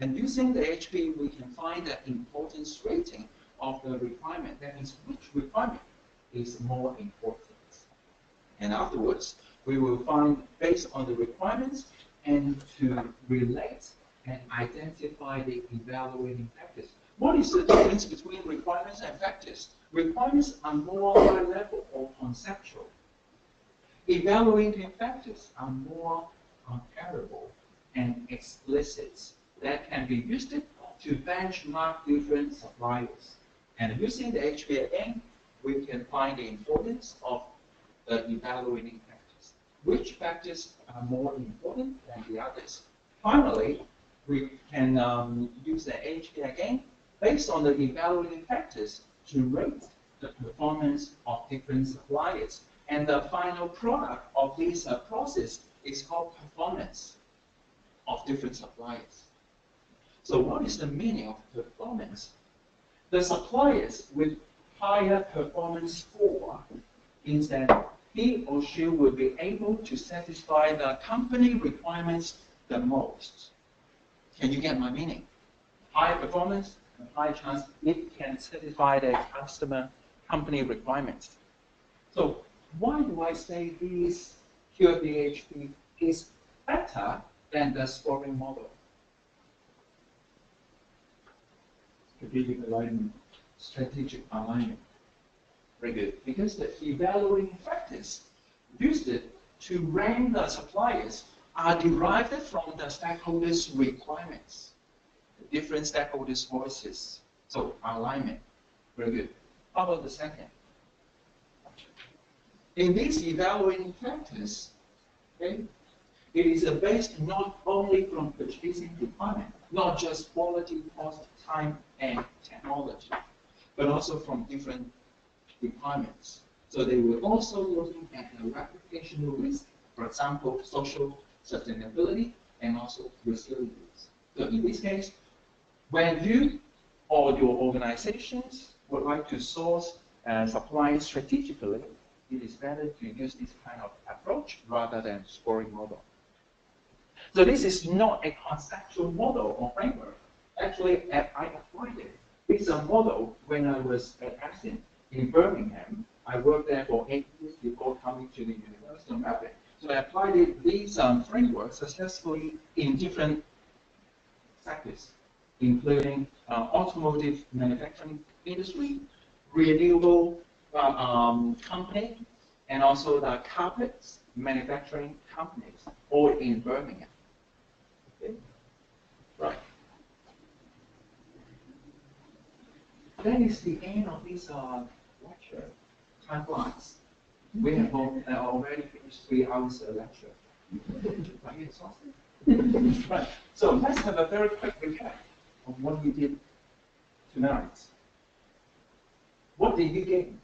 And using the HP, we can find the importance rating of the requirement. That means which requirement is more important. And afterwards, we will find, based on the requirements, and to relate and identify the evaluating factors. What is the difference between requirements and factors? Requirements are more high level or conceptual. Evaluating factors are more comparable and explicit that can be used to benchmark different suppliers. And using the HP again, we can find the importance of the evaluating factors. Which factors are more important than the others? Finally, we can use the HP again based on the evaluating factors to rate the performance of different suppliers. And the final product of this process is called performance of different suppliers. So what is the meaning of performance? The suppliers with higher performance score means that he or she will be able to satisfy the company requirements the most. Can you get my meaning? High performance, a high chance it can satisfy the customer company requirements. So why do I say this QFD-HP is better than the scoring model? Strategic alignment. Strategic alignment. Very good. Because the evaluating factors used to rank the suppliers are derived from the stakeholders' requirements, the different stakeholders' voices. So alignment. Very good. How about the second? In these evaluating factors, okay, it is based not only from purchasing department, not just quality, cost, time, and technology, but also from different departments. So they will also looking at the reputational risk, for example, social sustainability, and also resilience. So in this case, when you or your organizations would like to source supplies strategically, it is better to use this kind of approach rather than scoring model. So this is not a conceptual model or framework. Actually, I applied it. It's a model when I was at Aston in Birmingham. I worked there for 8 years before coming to the University of Melbourne. So I applied these frameworks successfully in different sectors. including automotive manufacturing industry, renewable company, and also the carpets manufacturing companies, all in Birmingham. Okay? Right. That is the end of this lecture. Time flies. We have already finished 3 hours lecture. Are you exhausted? Right. So let's have a very quick recap of what we did tonight. What did you gain?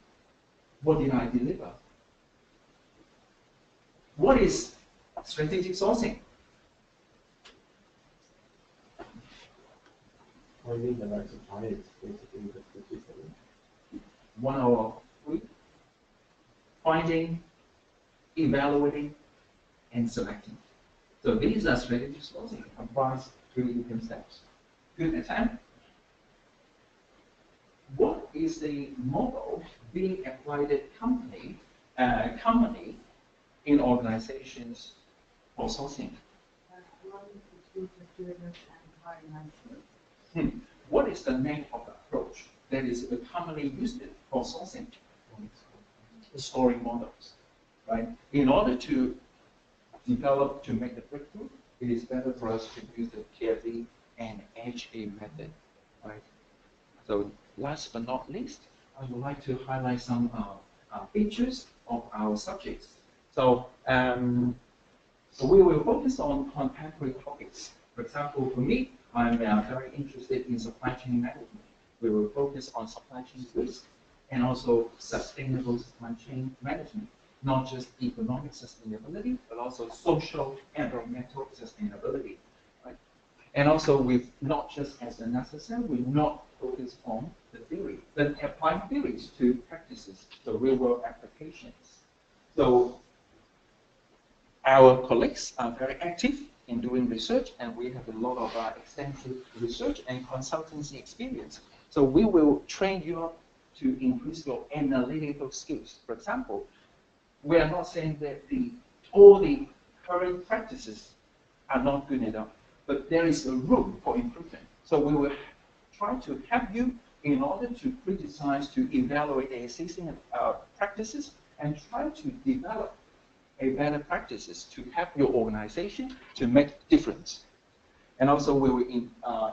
What did I deliver? What is strategic sourcing? Finding the right supply is basically the strategic sourcing. 1 hour 3. Finding, evaluating, and selecting. So these are strategic sourcing applies 3 different steps. Good attempt. What is the model being applied at company in organizations for sourcing? What is the name of the approach that is commonly used for sourcing? Scoring models, right? In order to develop, to make the breakthrough, it is better for us to use the KFE and HA method, right? So last but not least, I would like to highlight some features of our subjects. So, we will focus on contemporary topics. For example, for me, I'm very interested in supply chain management. We will focus on supply chain risk and also sustainable supply chain management, not just economic sustainability, but also social and environmental sustainability. Right? And also, with not just as a necessary, we not focus on the theory, but apply theories to practices, so real-world applications. So our colleagues are very active in doing research, and we have a lot of extensive research and consultancy experience. So we will train you up to increase your analytical skills. For example, we are not saying that all the current practices are not good enough, but there is a room for improvement. So we will try to help you in order to criticize, to evaluate the existing practices, and try to develop a better practices to help your organization to make difference. And also we will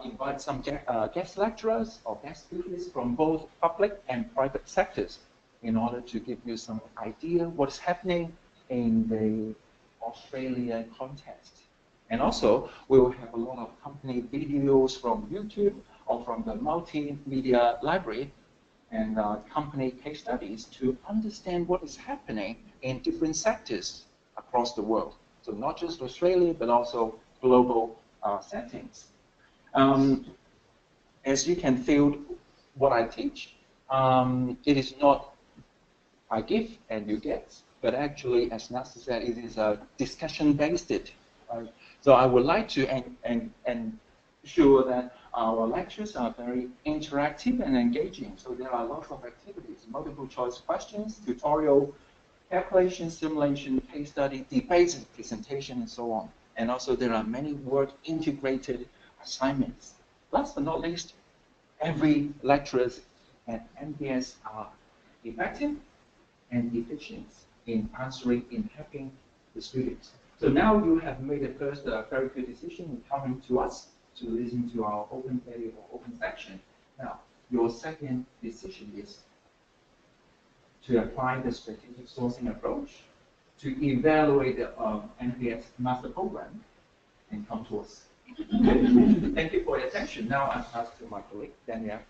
invite some guest lecturers or guest speakers from both public and private sectors in order to give you some idea what's happening in the Australian context. And also we will have a lot of company videos from YouTube or from the multimedia library and company case studies to understand what is happening in different sectors across the world. So not just Australia, but also global settings. As you can feel what I teach, it is not I give and you get, but actually as necessary, it is a discussion-based. So I would like to ensure that our lectures are very interactive and engaging. So there are lots of activities, multiple choice questions, tutorial, calculation, simulation, case study, debates, presentation, and so on. And also there are many work integrated assignments. Last but not least, every lecturers at MBS are effective and efficient in answering, in helping the students. So now you have made the first very good decision in coming to us to listen to our open day or open section. Now, your second decision is to apply the strategic sourcing approach, to evaluate the MPS master program, and come to us. Thank you for your attention. Now I pass to my colleague, Danielle.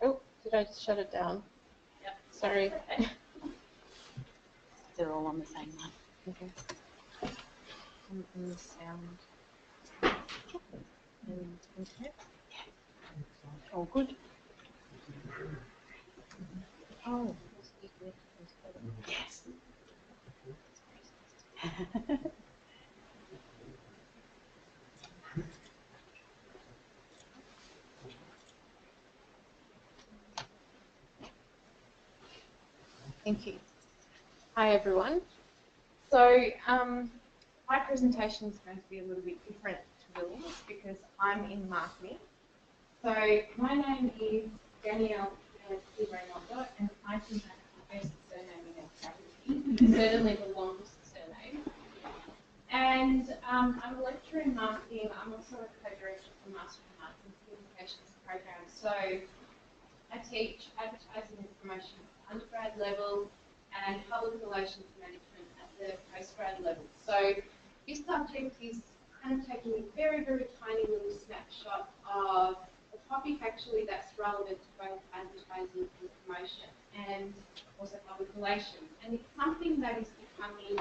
Oh, did I shut it down? Yep. Sorry. They're all on the same line. Okay. And the sound. And internet. Yeah. Oh, good. Oh. Yes. Thank you. Hi, everyone. So, my presentation is going to be a little bit different to William's because I'm in marketing. So, my name is Danielle Raimondo, and I think that's the best surname in our strategy, certainly the longest surname. And I'm a lecturer in marketing. I'm also a co-director for Master of Marketing Communications program. So, I teach advertising and promotion at the undergrad level and public relations management at the postgrad level. So this subject is kind of taking a very, very tiny little snapshot of a topic actually that's relevant to both advertising and promotion and also public relations. And it's something that is becoming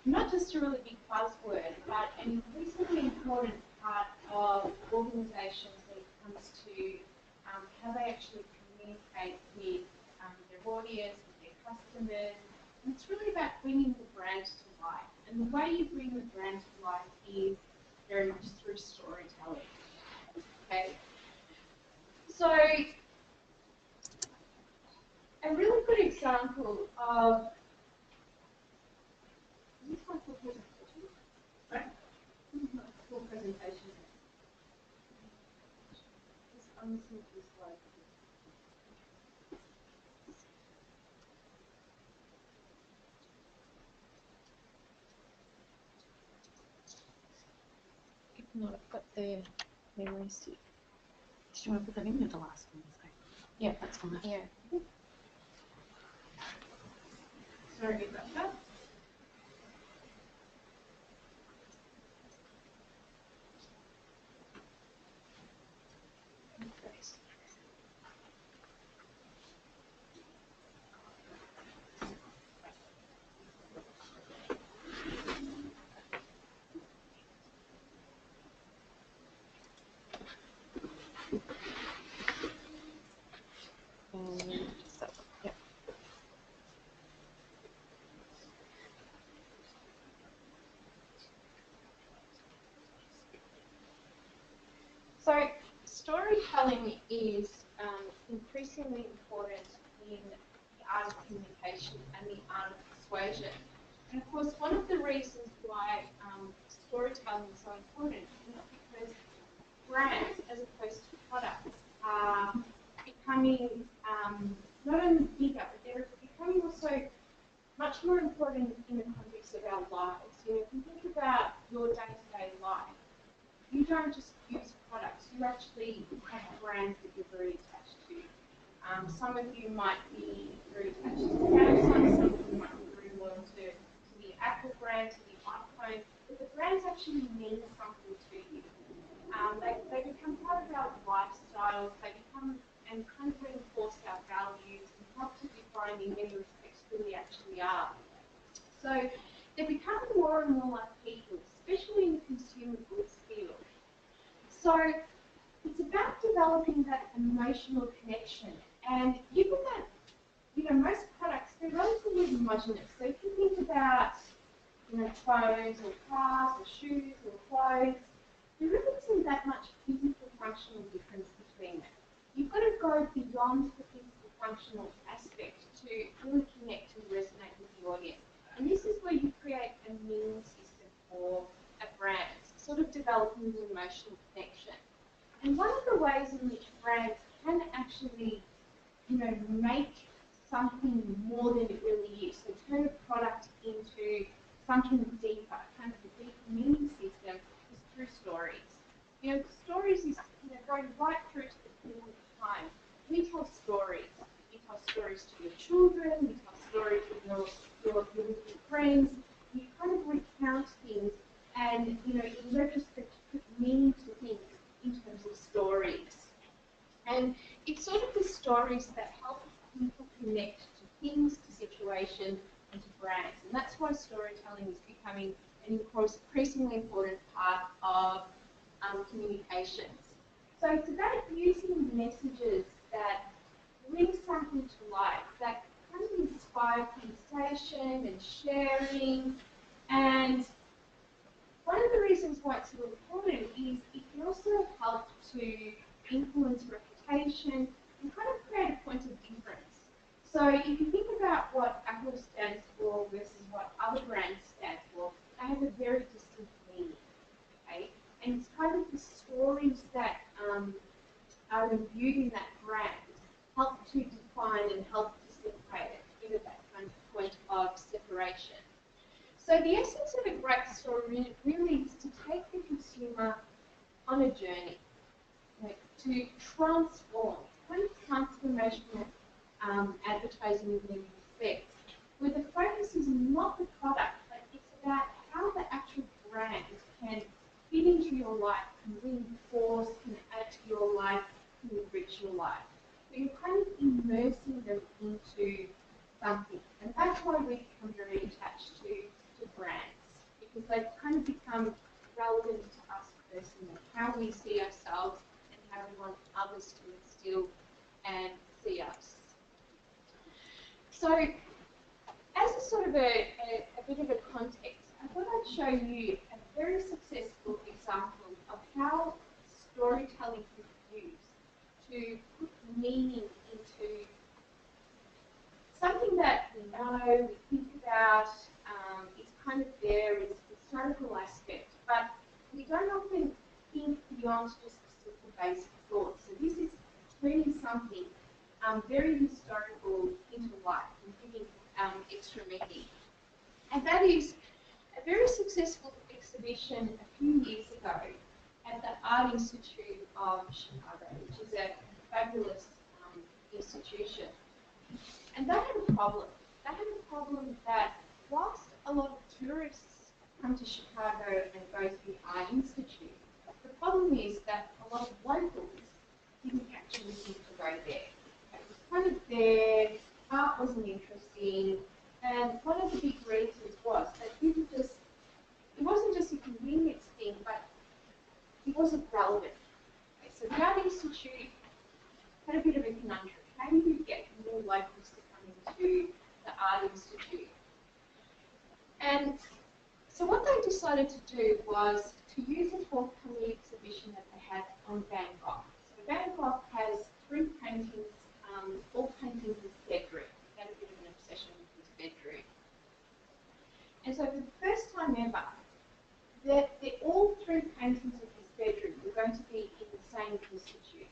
not just a really big buzzword, but an increasingly important part of organisations when it comes to how they actually communicate with their audience, with their customers. And it's really about bringing the brand to life. And the way you bring the brand to life is very much through storytelling. Okay? So, a really good example of... Is this my full presentation? Right? This is my full presentation. I'm listening to this slide. If not, I've got the memory stick. Did you want to put that in at the last one? Yeah, that's fine. Yeah. Sorry about that. So, storytelling is increasingly important in the art of communication and the art of persuasion. And of course, one of the reasons why storytelling is so important is because brands, as opposed to products, are becoming not only bigger, but they're becoming also much more important in the context of our lives. You know, if you think about your day-to-day life, you don't just use products, you actually have brands that you're very attached to. Some of you might be very attached to Samsung, some of you might be very loyal to the Apple brand, to the iPhone, but the brands actually mean something to you. They become part of our lifestyles, they become and kind of reinforce our values and help to define in many respects who we actually are. So they're becoming more and more like people, especially in the consumer goods field. So it's about developing that emotional connection. And given that, you know, most products, they're relatively homogenous. So if you think about, you know, phones or cars or shoes or clothes, there really isn't that much physical functional difference between them. You've got to go beyond the physical functional aspect to really connect and resonate with the audience. And this is where you create a meaning system for a brand, sort of developing an emotional connection. And one of the ways in which brands can actually, you know, make something more than it really is, so turn a product into something deeper, kind of a deeper meaning system, is through stories. You know, stories is, you know, going right through to the beginning of time. We tell stories. You tell stories to your children, you tell stories with your friends, you kind of recount things and, you know, in retrospect, put meaning to things in terms of stories. And it's sort of the stories that help people connect to things, to situations, and to brands. And that's why storytelling is becoming an increasingly important part of communications. So it's about using messages that bring something to life, that kind of inspire conversation and sharing. And one of the reasons why it's so important is it can also help to influence reputation and kind of create a point of difference. So if you to define and help to separate it, give it that kind of point of separation. So the essence of a great story really is to take the consumer on a journey, to transform, kind of transformational advertising in many respects, where the focus is not the product, but it's about how the actual brand can fit into your life, can reinforce, can add to your life, can enrich your life. So you're kind of immersing them into something. And that's why we become very attached to brands, because they kind of become relevant to us personally, how we see ourselves and how we want others to instill and see us. So, as a sort of a bit of a context, I thought I'd show you a very successful example of how storytelling can be used to put meaning into something that we know, we think about, it's kind of there, it's a historical aspect, but we don't often think beyond just the simple basic thoughts. So this is turning something very historical into life and giving extra meaning. And that is a very successful exhibition a few years ago at the Art Institute of Chicago, which is a fabulous institution. And they had a problem. They had a problem that whilst a lot of tourists come to Chicago and go to the Art Institute, the problem is that a lot of locals didn't actually think to go there. It was kind of there, art wasn't interesting, and one of the big reasons was that people just, it wasn't just a convenience thing, but it wasn't relevant. Okay, so the Art Institute had a bit of a conundrum. How do you get more locals to come into the Art Institute? And so what they decided to do was to use a forthcoming exhibition that they had on Van Gogh. So Van Gogh has 3 paintings, all paintings in his bedroom. He had a bit of an obsession with his bedroom. And so for the first time ever, all 3 paintings of his bedroom were going to be in the same institute.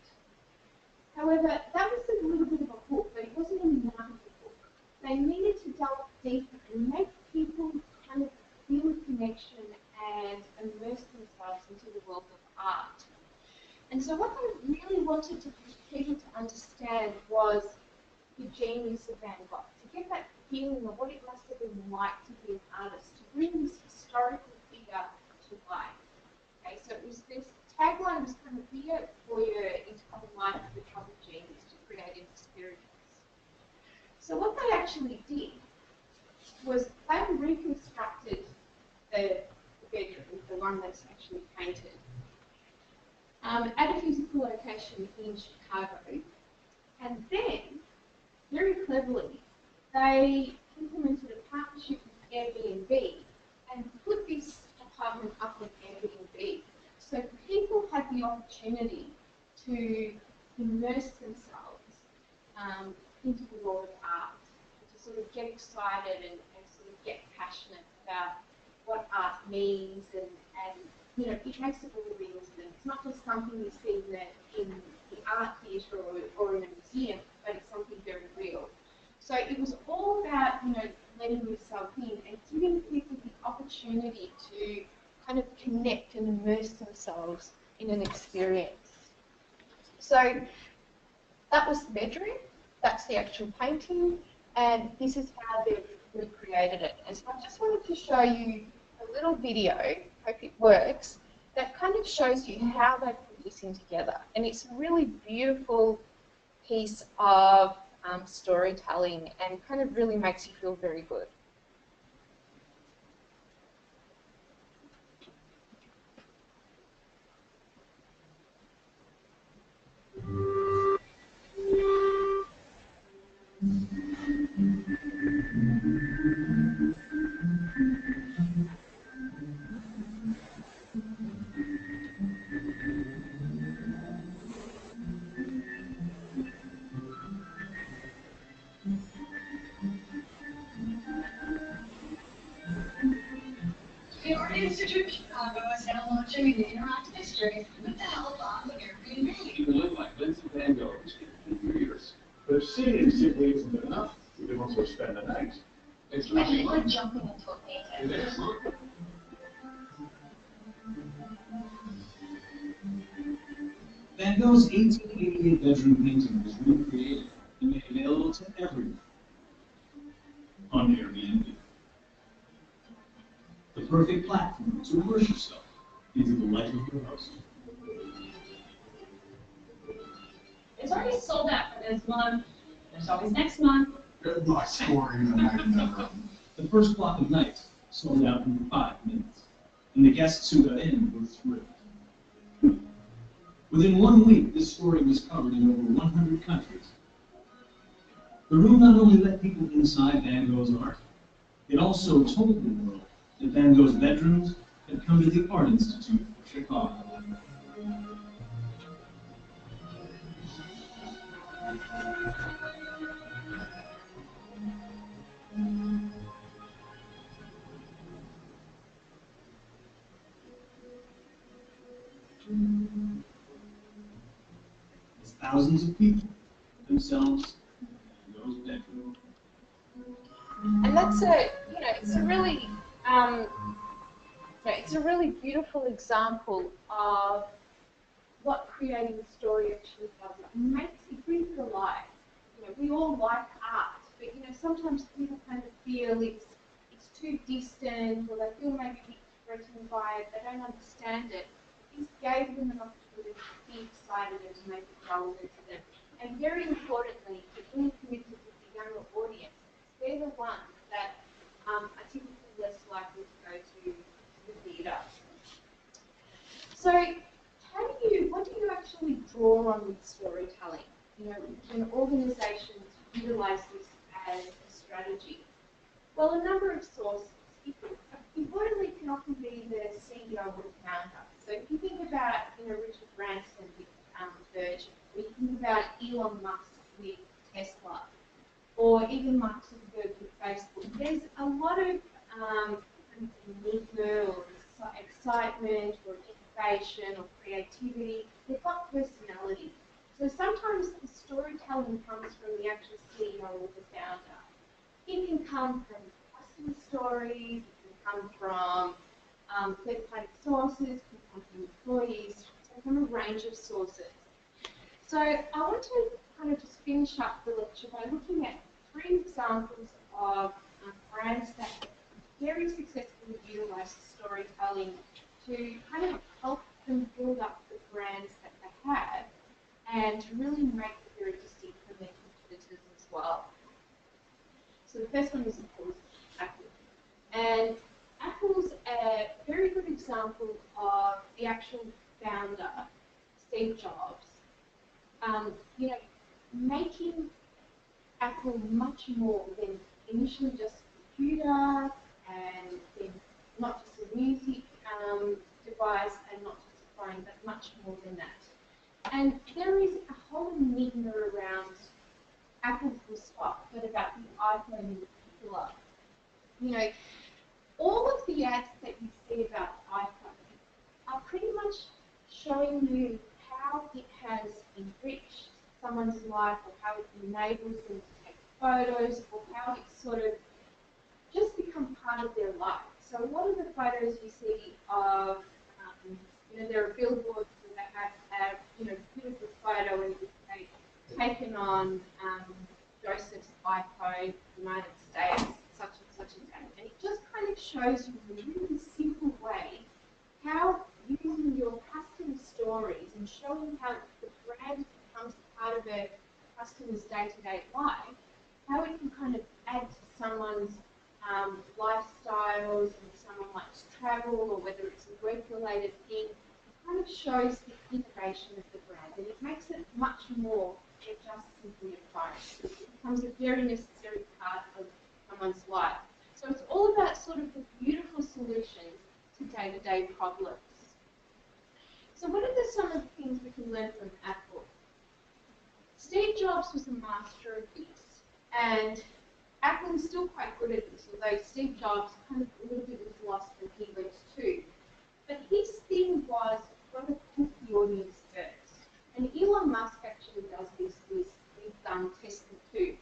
However, that was a little bit of a hook, but it wasn't enough of a hook. They needed to delve deeper and make people kind of feel a connection and immerse themselves into the world of art. And so what they really wanted people to understand was the genius of Van Gogh, to get that feeling of what it must have been like to be an artist, to bring this historical figure to life. Okay, so it was this tagline was kind of here for you into the life of the troubled genius to create an experience. So what they actually did was they reconstructed the bedroom, the one that's actually painted, at a physical location in Chicago, and then, very cleverly, they implemented a partnership with Airbnb and put this apartment up on Airbnb. So people had the opportunity to immerse themselves into the world of art, to sort of get excited and sort of get passionate about what art means, and you know, it makes it all real to them. It's not just something you see in the art theatre or in a museum, but it's something very real. So it was all about, you know, letting yourself in and giving people the opportunity to kind of connect and immerse themselves in an experience. So that was the bedroom, that's the actual painting, and this is how they've recreated it. And so I just wanted to show you a little video, hope it works, that kind of shows you how they put this in together. And it's a really beautiful piece of storytelling and kind of really makes you feel very good. The Art Institute of Chicago is now launching an interactive experience with the help of Airbnb. You can live like Vincent Van Gogh in 2 years. But if seeing simply isn't enough, you can also spend the night. It's like jumping into a painting. It is. Van Gogh's 1888 bedroom painting was recreated and made available to everyone on Airbnb. The perfect platform to immerse yourself into the life of your host. It's already sold out for this month. There's always next month. Good luck scoring the night in the room. The first block of nights sold out in 5 minutes, and the guests who got in were thrilled. Within 1 week, this story was covered in over 100 countries. The room not only let people inside Van Gogh's art, it also told the world that Van Gogh's bedrooms had come to the Art Institute of Chicago. As thousands of people themselves in Van Gogh's bedroom. And that's a, it's a really, it's a really beautiful example of what creating a story actually does. It brings it alive. We all like art, but sometimes people kind of feel it's too distant, or they feel maybe a bit threatened by it. They don't understand it. This gave them an opportunity to be excited and to make it relevant to them. And very importantly, it really connected with the younger audience. They're the ones that are typically less likely to go to the theatre. So, what do you actually draw on with storytelling? When organisations utilise this as a strategy? Well, a number of sources. Importantly, it can often be the CEO or the founder. So if you think about Richard Branson with Virgin, or you think about Elon Musk with Tesla, or even Mark Zuckerberg with Facebook, there's a lot of enigma or excitement or innovation or creativity. They've got personality. So sometimes the storytelling comes from the actual CEO or the founder. It can come from customer stories, it can come from third-party sources, it can come from employees, so from a range of sources. So I want to kind of just finish up the lecture by looking at 3 examples of brands that very successfully utilise storytelling to kind of help them build up the brands that they have and to really make it very distinct from their competitors as well. So the first one is, of course, Apple. And Apple's a very good example of the actual founder, Steve Jobs, making Apple much more than initially just a computer and then not just a music device and not just a phone, but much more than that. And there is a whole enigma around Apple full stop, but about the iPhone in particular. All of the ads that you see about the iPhone are pretty much showing you how it has enriched someone's life, or how it enables them to take photos, or how it's sort of just become part of their life. So a lot of the photos you see of, there are billboards where they have a beautiful photo and it's taken on Joseph's iPhone, United States, such and such a day. And it just kind of shows you in a really simple way how using your customer stories and showing how the brand becomes part of a customer's day-to-day life, how it can kind of add to someone's lifestyles, and if someone likes to travel, or whether it's a work-related thing, it kind of shows the innovation of the brand, and it makes it much more than just simply a phone. It becomes a very necessary part of someone's life. So it's all about sort of the beautiful solutions to day-to-day problems. So what are some of the things we can learn from Apple? Steve Jobs was a master of this, and Apple is still quite good at this, although Steve Jobs kind of a little bit was lost and he went too. But his thing was, got to put the audience first. And Elon Musk actually does this with tested too.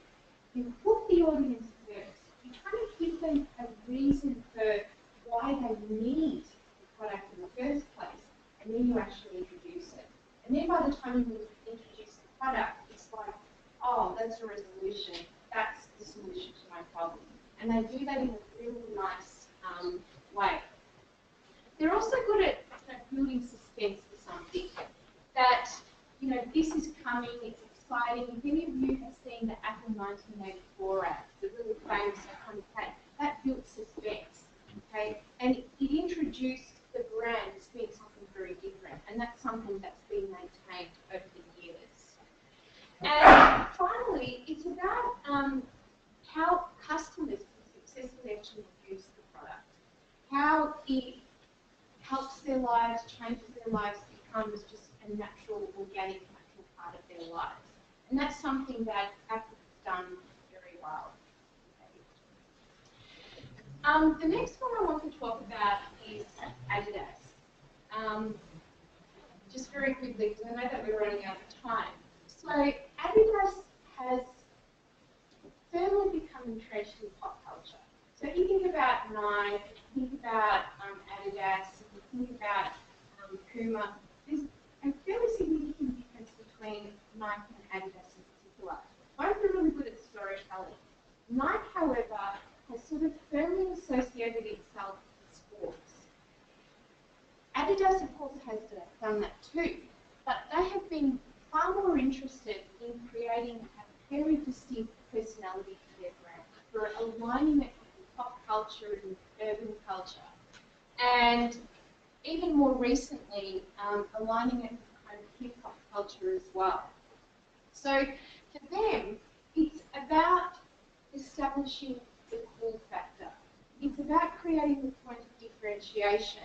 You hook the audience first. You kind of give them a reason for why they need the product in the first place, and then you actually introduce it. And then by the time you introduce the product, it's like, oh, that's a resolution. That's the solution to my problem. And they do that in a really nice way. They're also good at building suspense for something. That, you know, this is coming, it's exciting. If any of you have seen the Apple 1984 ad, the really famous iconic ad, that built suspense, okay? And it introduced the brand as being something very different, and that's something that's been maintained over the years. And finally, it's about how customers can successfully actually use the product, how it helps their lives, changes their lives, becomes just a natural, organic, natural part of their lives. And that's something that Apple has done very well. The next one I want to talk about is Adidas. Just very quickly, because I know that we're running out of time. So Adidas has firmly become entrenched in pop culture. So if you think about Nike, if you think about Adidas, if you think about Puma, there's a fairly significant difference between Nike and Adidas in particular. Both are really good at storytelling. Nike, however, has sort of firmly associated itself with sports. Adidas, of course, has done that too, but they have been far more interested in creating a very distinct personality for their brand, for aligning it with pop culture and urban culture. And even more recently, aligning it with kind of hip-hop culture as well. So for them, it's about establishing the cool factor. It's about creating the point of differentiation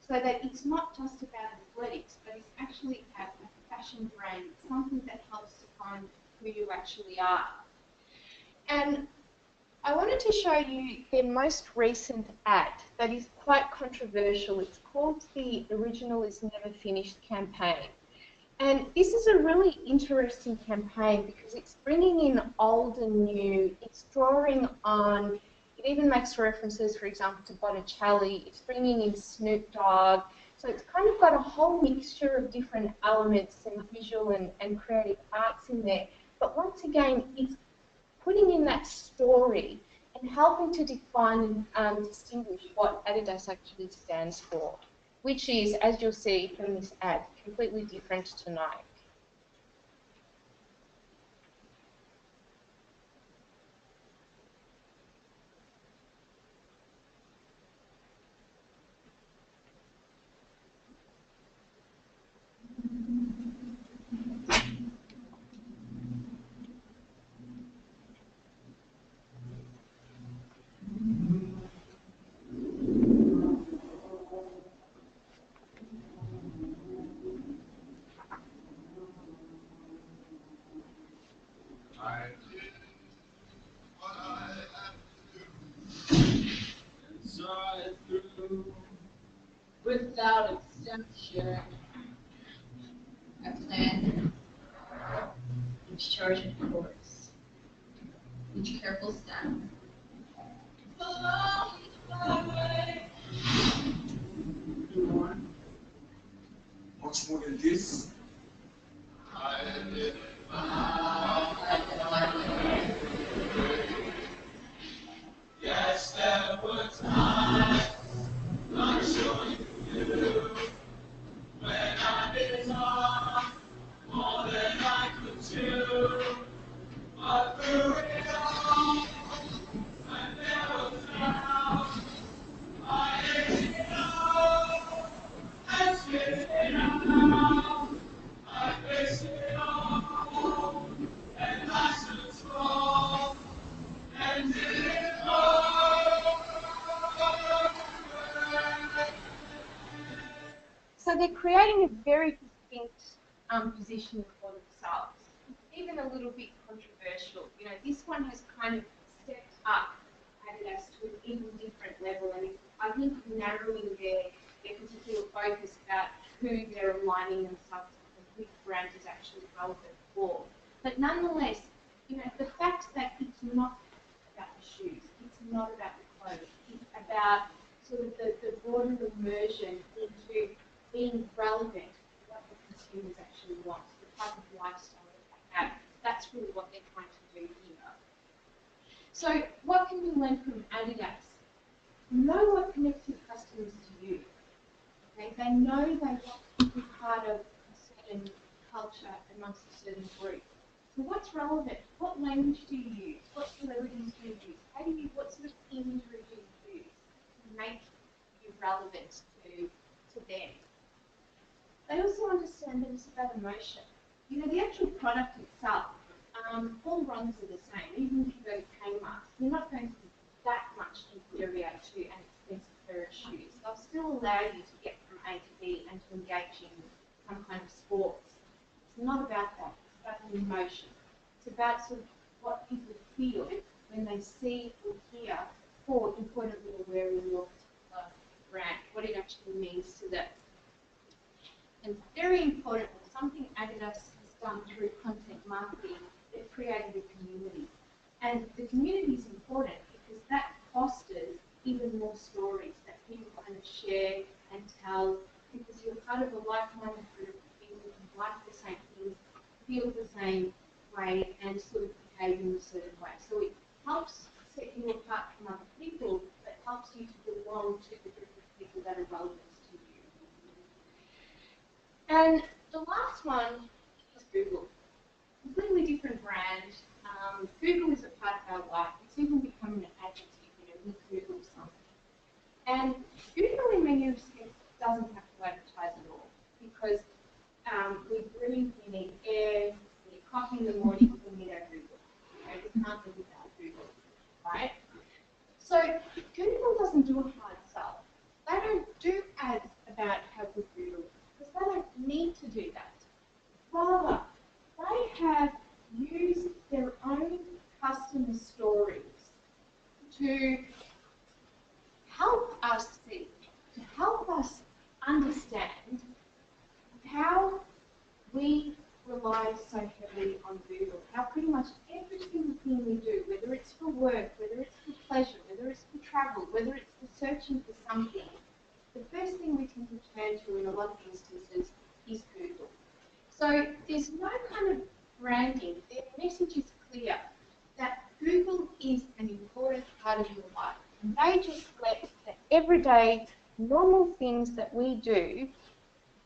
so that it's not just about athletics, but it's actually a fashion brand, something that helps define who you actually are. And I wanted to show you their most recent ad that is quite controversial. It's called the Original Is Never Finished campaign. And this is a really interesting campaign because it's bringing in old and new. It's drawing on, it even makes references, for example, to Botticelli. It's bringing in Snoop Dogg. So it's kind of got a whole mixture of different elements and visual and creative arts in there. But once again, it's putting in that story and helping to define and distinguish what Adidas actually stands for, which is, as you'll see from this ad, completely different to Nike. Without exemption, I plan each charging course, each careful step. Along the way. More. Much more than this. I did my way. Yes, there were times I'm sure you knew when I did more than I could do. I threw it all, and there was now. I ate it all, and spit it out. I faced it all, and I stood tall, and did it all. So they're creating a very distinct position for themselves, even a little bit controversial. You know, this one has kind of stepped up Adidas to an even different level, and I think narrowing their particular focus about who they're aligning themselves with and which brand is actually relevant for. But nonetheless, you know, the fact that it's not about the shoes, it's not about the clothes, it's about sort of the broader immersion into being relevant to what the consumers actually want, the type of lifestyle that they have. That's really what they're trying to do here. So what can we learn from Adidas? Know what connects your customers to you. Okay? They know they want to be part of a certain culture amongst a certain group. So what's relevant? What language do you use? What celebrities do you use? What sort of imagery do you use to make you relevant to them? They also understand that it's about emotion. You know, the actual product itself, all runs are the same. Even if you go to Kmart, you're not going to be that much inferior to an expensive pair of shoes. They'll still allow you to get from A to B and to engage in some kind of sports. It's not about that. It's about the emotion. It's about sort of what people feel when they see or hear for important little wear in your particular brand, what it actually means to them. And very importantly, something Adidas has done through content marketing, they've created a community. And the community is important because that fosters even more stories that people kind of share and tell, because you're part of a like-minded group of people who like the same things, feel the same way, and sort of behave in a certain way. So it helps set you apart from other people, but helps you to belong to the group of people that are relevant to you. And the last one is Google. Completely different brand. Google is a part of our life. It's even becoming an adjective, you know, we Google something. And Google in many respects doesn't have to advertise at all, because we breathe, we need air, we need coffee in the morning, we need our Google. Okay? We can't live without Google, right? So Google doesn't do a hard sell. They don't do ads about how good Google is, because they don't need to do that. Rather, they have used their own customer stories to help us see, to help us understand how we rely so heavily on Google, how pretty much every single thing we do, whether it's for work, whether it's for pleasure, whether it's for travel, whether it's for searching for something, the first thing we can return to in a lot of instances is Google. So there's no kind of branding. Their message is clear that Google is an important part of your life. And they just let the everyday, normal things that we do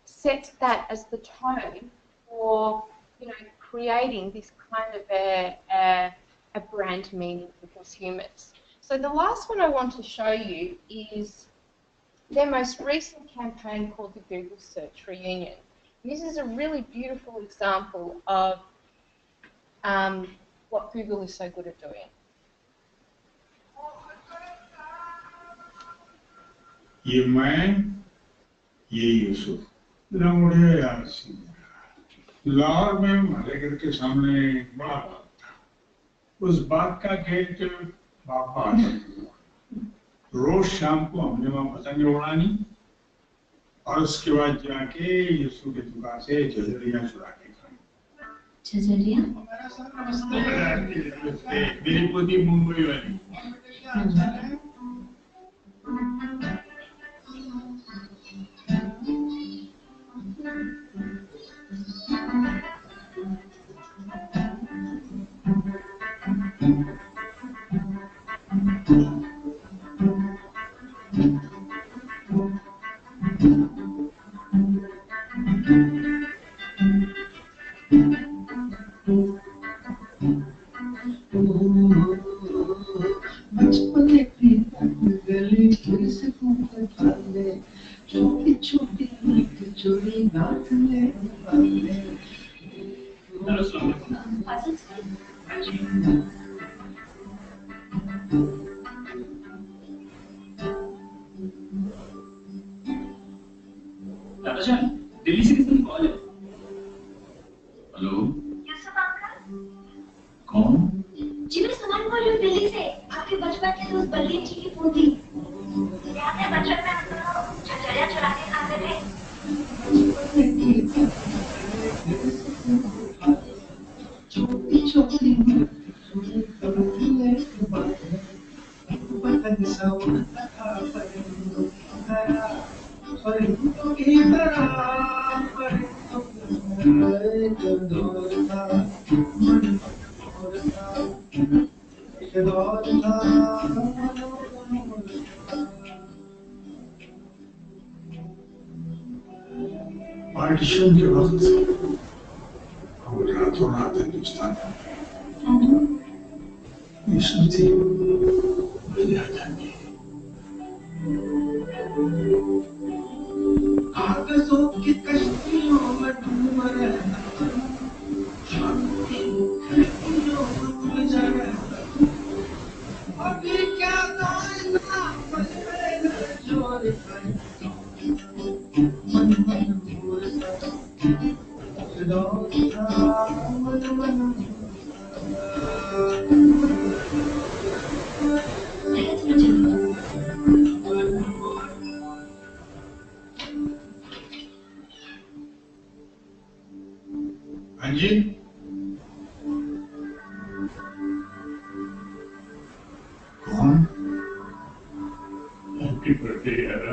set that as the tone for, you know, creating this kind of a brand meaning for consumers. So the last one I want to show you is their most recent campaign called the Google Search Reunion. And this is a really beautiful example of what Google is so good at doing. ये मैं ये यूसुफ लौड़े आसी लाहौर में मालेगर के सामने एक बड़ा बाग था। उस बाग का गेट बापा आता था। रोज शाम को हमने वहाँ पतंगे उड़ानी और उसके बाद जाके यूसुफ की दुकान से जजरियाँ चुरा के खानी। जजरिया? मेरी पोती मुंबई वाली। बचपन की गली फिर से घूमने छोटी छोटी चोरी नाचने वाले दिल्ली से किसने कॉल है? Hello Yusuf uncle? कौन? जी मैं सुमन बोल रही हूँ दिल्ली से, आपके बचपन के दोस्त बलदेव जी की पोती। याद है बचपन में हम दोनों झंझरिया चुरा के खाते थे? छोटी छोटी पार्टीशन के वक्त हम रातों रात हिंदुस्तान ये स्मृति याद आती है। कागजों की कश्तियों में डूब रहता शांति खिड़कियों में उलझा रहता अभी क्या दायना बस मेरा जोर है मन मन बोलता खिलौता मन मन हाँ जी कौन हैप्पी बर्थडे यार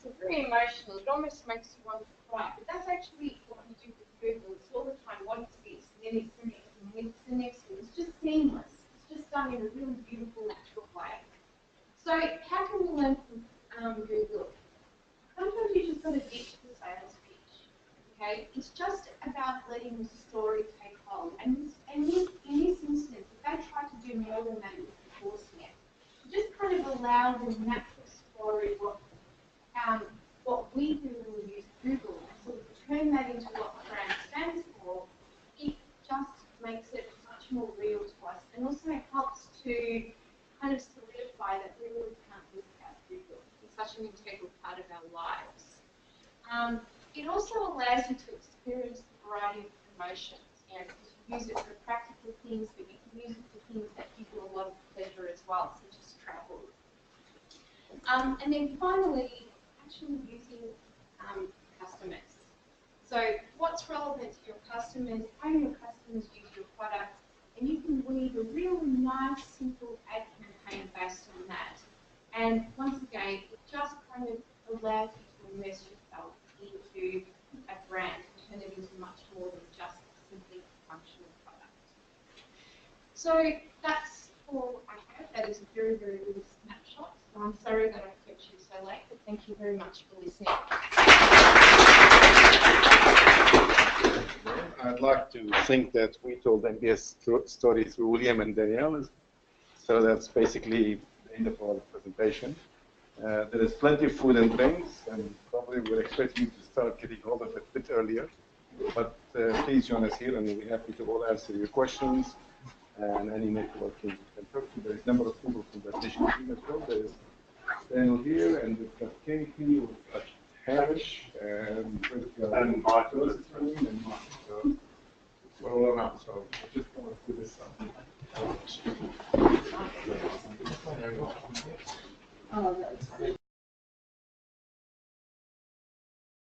It's very emotional. It almost makes you want to cry. But that's actually what you do with Google. It's all the time, what is this? And then it's the next one, and it's the next one. It's just seamless. It's just done in a really beautiful, natural way. So how can we learn from Google? Sometimes you just got to ditch the sales pitch. Okay? It's just about letting the story take hold. And in this instance, if they try to do more than that with the Coursework, just kind of allow the natural story what we do when we use Google and sort of turn that into what the brand stands for. It just makes it much more real to us and also helps to kind of solidify that we really can't live without Google. It's such an integral part of our lives. It also allows you to experience a variety of emotions. You know, because you use it for practical things, but you can use it for things that give you a lot of pleasure as well, such as travel. And then finally, actually using customers. So what's relevant to your customers, how your customers use your product, and you can weave a really nice, simple ad campaign based on that. And once again, it just kind of allows you to immerse yourself into a brand and turn it into much more than just simply a functional product. So that's all I have. That is a very, very little snapshot. So I'm sorry that I kept you so late, but thank you very much for listening. I'd like to think that we told MBS story through William and Danielle. So that's basically the end of our presentation. There is plenty of food and drinks, and probably we're expecting you to start getting hold of it a bit earlier. But please join us here, and we'll be happy to all answer your questions and any networking you can talk to. There is a number of people from the admission team as well. There is Daniel here, and we've got Katie, we've got Hamish, and Mark. And Mark. So we're all around. So we're just going through this stuff. Oh, that's